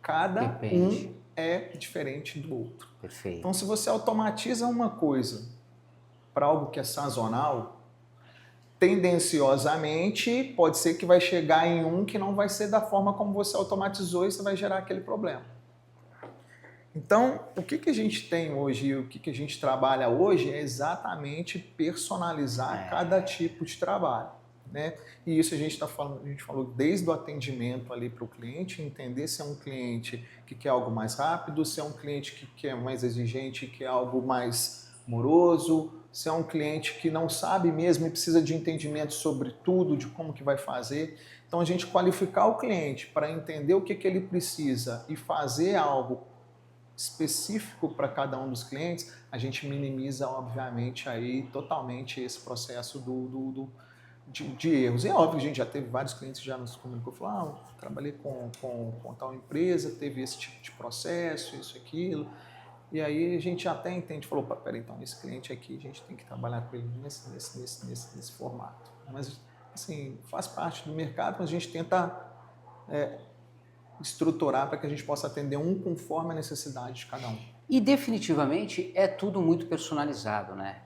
Cada um é diferente do outro. Perfeito. Então, se você automatiza uma coisa para algo que é sazonal, tendenciosamente, pode ser que vai chegar em um que não vai ser da forma como você automatizou e você vai gerar aquele problema. Então, o que a gente tem hoje, o que a gente trabalha hoje é exatamente personalizar cada tipo de trabalho. Né? E isso a gente falou desde o atendimento ali para o cliente, entender se é um cliente que quer algo mais rápido, se é um cliente que quer mais exigente, que quer algo mais moroso, se é um cliente que não sabe mesmo e precisa de entendimento sobre tudo, de como que vai fazer. Então, a gente qualificar o cliente para entender o que ele precisa e fazer algo específico para cada um dos clientes, a gente minimiza, obviamente, aí totalmente esse processo de erros. E é óbvio que a gente já teve vários clientes que já nos comunicou, falaram, trabalhei com tal empresa, teve esse tipo de processo, isso, aquilo. E aí a gente até entende, falou, peraí, então esse cliente aqui, a gente tem que trabalhar com ele nesse formato. Mas, assim, faz parte do mercado, mas a gente tenta estruturar para que a gente possa atender um conforme a necessidade de cada um. E definitivamente é tudo muito personalizado, né?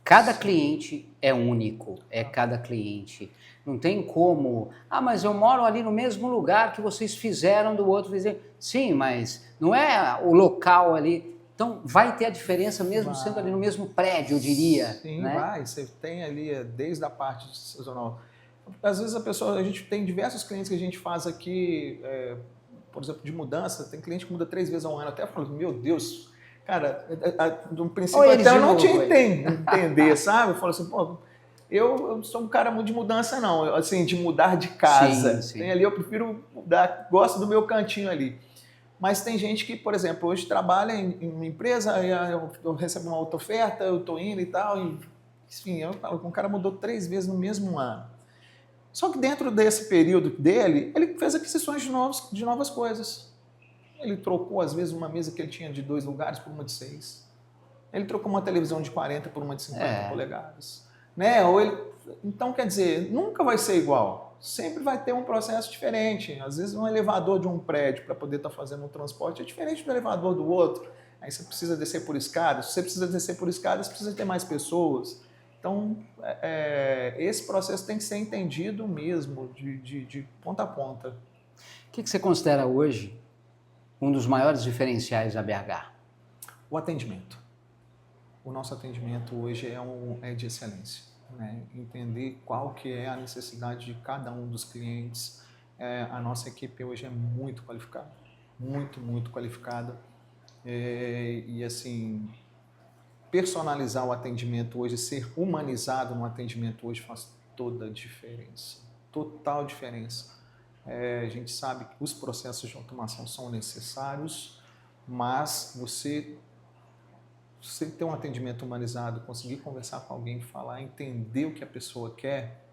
Cada Sim. cliente é único, é cada cliente. Não tem como, mas eu moro ali no mesmo lugar que vocês fizeram do outro. Sim, mas não é o local ali. Então vai ter a diferença mesmo sendo ali no mesmo prédio, eu diria. Sim, né? vai. Você tem ali desde a parte sazonal. Às vezes a gente tem diversos clientes que a gente faz aqui, por exemplo, de mudança. Tem cliente que muda 3 vezes ao ano. Até falo, meu Deus, cara, no princípio até eu não tinha entender, sabe? Eu falo assim, pô, eu sou um cara muito de mudança não, assim, de mudar de casa. Sim. Tem ali, eu prefiro mudar, gosto do meu cantinho ali. Mas tem gente que, por exemplo, hoje trabalha em uma empresa, aí eu recebo uma outra oferta, eu estou indo e tal, e, enfim, eu falo que um cara mudou 3 vezes no mesmo ano. Só que dentro desse período dele, ele fez aquisições de novas coisas. Ele trocou, às vezes, uma mesa que ele tinha de 2 lugares por uma de 6. Ele trocou uma televisão de 40 por uma de 50 polegadas. Né? Então, quer dizer, nunca vai ser igual. Sempre vai ter um processo diferente. Às vezes, um elevador de um prédio para poder estar fazendo um transporte é diferente do elevador do outro. Aí você precisa descer por escadas. Se você precisa descer por escadas, precisa ter mais pessoas. Então, esse processo tem que ser entendido mesmo, de ponta a ponta. O que você considera hoje um dos maiores diferenciais da BH? O atendimento. O nosso atendimento hoje é de excelência. Né? Entender qual que é a necessidade de cada um dos clientes. A nossa equipe hoje é muito qualificada. Muito qualificada. E assim, personalizar o atendimento hoje, ser humanizado no atendimento hoje faz toda a diferença. Total diferença. A gente sabe que os processos de automação são necessários, mas você ter um atendimento humanizado, conseguir conversar com alguém, falar, entender o que a pessoa quer,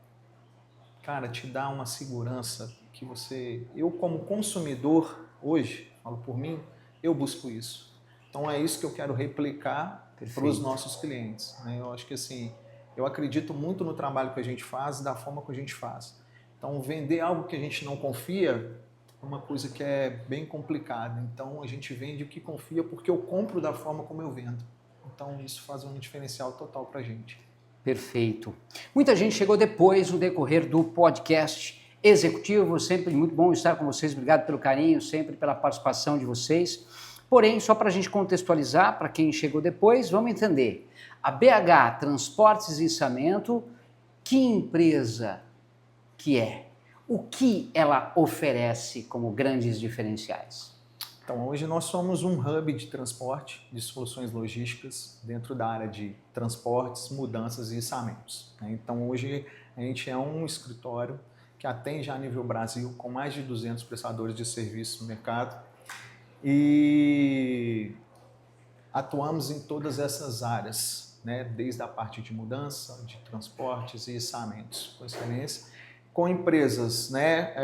cara, te dá uma segurança que eu como consumidor, hoje, falo por mim, eu busco isso. Então é isso que eu quero replicar para os nossos clientes. Né? Eu acho que assim, eu acredito muito no trabalho que a gente faz e da forma que a gente faz. Então vender algo que a gente não confia é uma coisa que é bem complicada. Então a gente vende o que confia porque eu compro da forma como eu vendo. Então isso faz um diferencial total para a gente. Perfeito. Muita gente chegou depois no decorrer do podcast executivo, sempre muito bom estar com vocês, obrigado pelo carinho, sempre pela participação de vocês. Porém, só para a gente contextualizar, para quem chegou depois, vamos entender. A BH Transportes e Içamento, que empresa que é? O que ela oferece como grandes diferenciais? Então, hoje nós somos um hub de transporte, de soluções logísticas dentro da área de transportes, mudanças e içamentos. Então, hoje a gente é um escritório que atende a nível Brasil com mais de 200 prestadores de serviço no mercado e atuamos em todas essas áreas, né? Desde a parte de mudança, de transportes e içamentos, com excelência. Com empresas, né?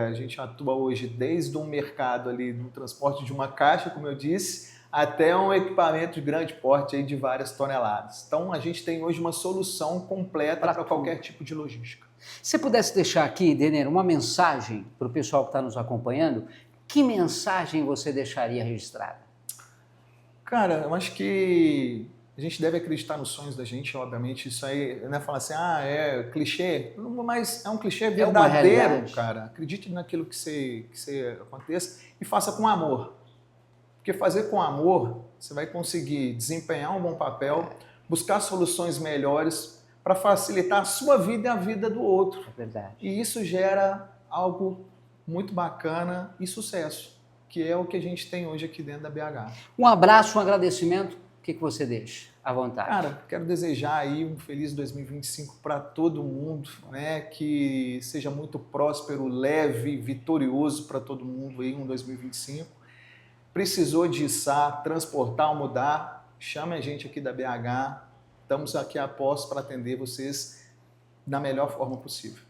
A gente atua hoje desde um mercado ali do transporte de uma caixa, como eu disse, até um equipamento de grande porte aí de várias toneladas. Então a gente tem hoje uma solução completa para qualquer tipo de logística. Se pudesse deixar aqui, Denner, uma mensagem para o pessoal que está nos acompanhando, que mensagem você deixaria registrada? Cara, eu acho que a gente deve acreditar nos sonhos da gente, obviamente. Isso aí, não é falar assim, é clichê, mas é um clichê verdadeiro, cara. Acredite naquilo que você aconteça e faça com amor. Porque fazer com amor, você vai conseguir desempenhar um bom papel, buscar soluções melhores para facilitar a sua vida e a vida do outro. É verdade. E isso gera algo muito bacana e sucesso, que é o que a gente tem hoje aqui dentro da BH. Um abraço, um agradecimento. O que você deixa? À vontade. Cara, quero desejar aí um feliz 2025 para todo mundo, né? Que seja muito próspero, leve, vitorioso para todo mundo aí um 2025. precisou de içar, transportar ou mudar, chame a gente aqui da BH. Estamos aqui a postos para atender vocês da melhor forma possível.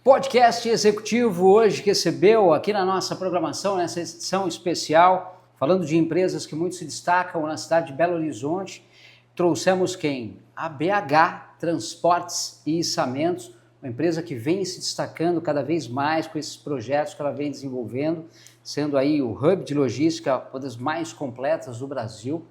Podcast executivo hoje que recebeu aqui na nossa programação, nessa edição especial, falando de empresas que muito se destacam na cidade de Belo Horizonte. Trouxemos quem? A BH Transportes e Içamentos, uma empresa que vem se destacando cada vez mais com esses projetos que ela vem desenvolvendo, sendo aí o hub de logística, uma das mais completas do Brasil,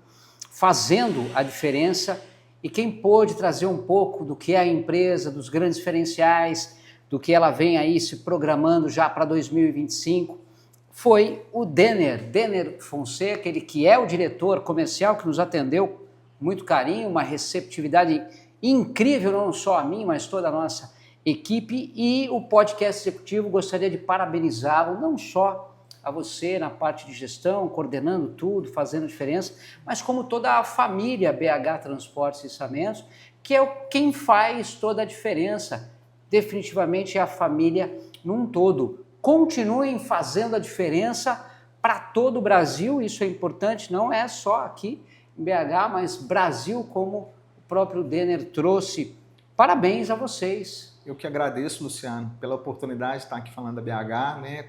fazendo a diferença. E quem pôde trazer um pouco do que é a empresa, dos grandes diferenciais, do que ela vem aí se programando já para 2025, foi o Denner Fonseca, ele que é o diretor comercial, que nos atendeu com muito carinho, uma receptividade incrível, não só a mim, mas toda a nossa equipe. E o podcast executivo gostaria de parabenizá-lo, não só a você na parte de gestão, coordenando tudo, fazendo diferença, mas como toda a família BH Transportes e Içamentos, que é quem faz toda a diferença. Definitivamente é a família num todo. Continuem fazendo a diferença para todo o Brasil, isso é importante, não é só aqui em BH, mas Brasil, como o próprio Denner trouxe. Parabéns a vocês. Eu que agradeço, Luciano, pela oportunidade de estar aqui falando da BH, né?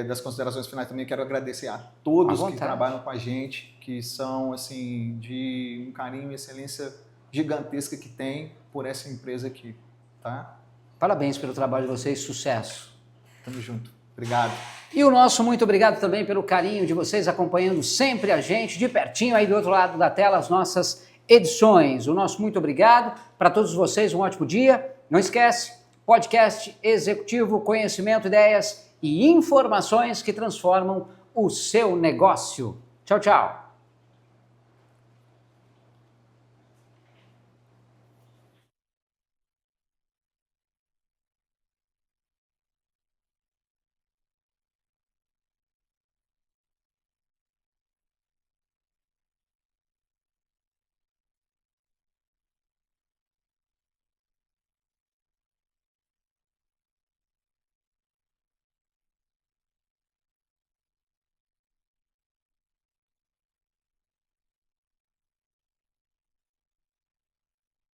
Das considerações finais também quero agradecer a todos que trabalham com a gente, que são assim de um carinho e excelência gigantesca que tem por essa empresa aqui, tá? Parabéns pelo trabalho de vocês, sucesso. Tamo junto. Obrigado. E o nosso muito obrigado também pelo carinho de vocês acompanhando sempre a gente, de pertinho aí do outro lado da tela, as nossas edições. O nosso muito obrigado. Para todos vocês, um ótimo dia. Não esquece, podcast executivo, conhecimento, ideias e informações que transformam o seu negócio. Tchau, tchau.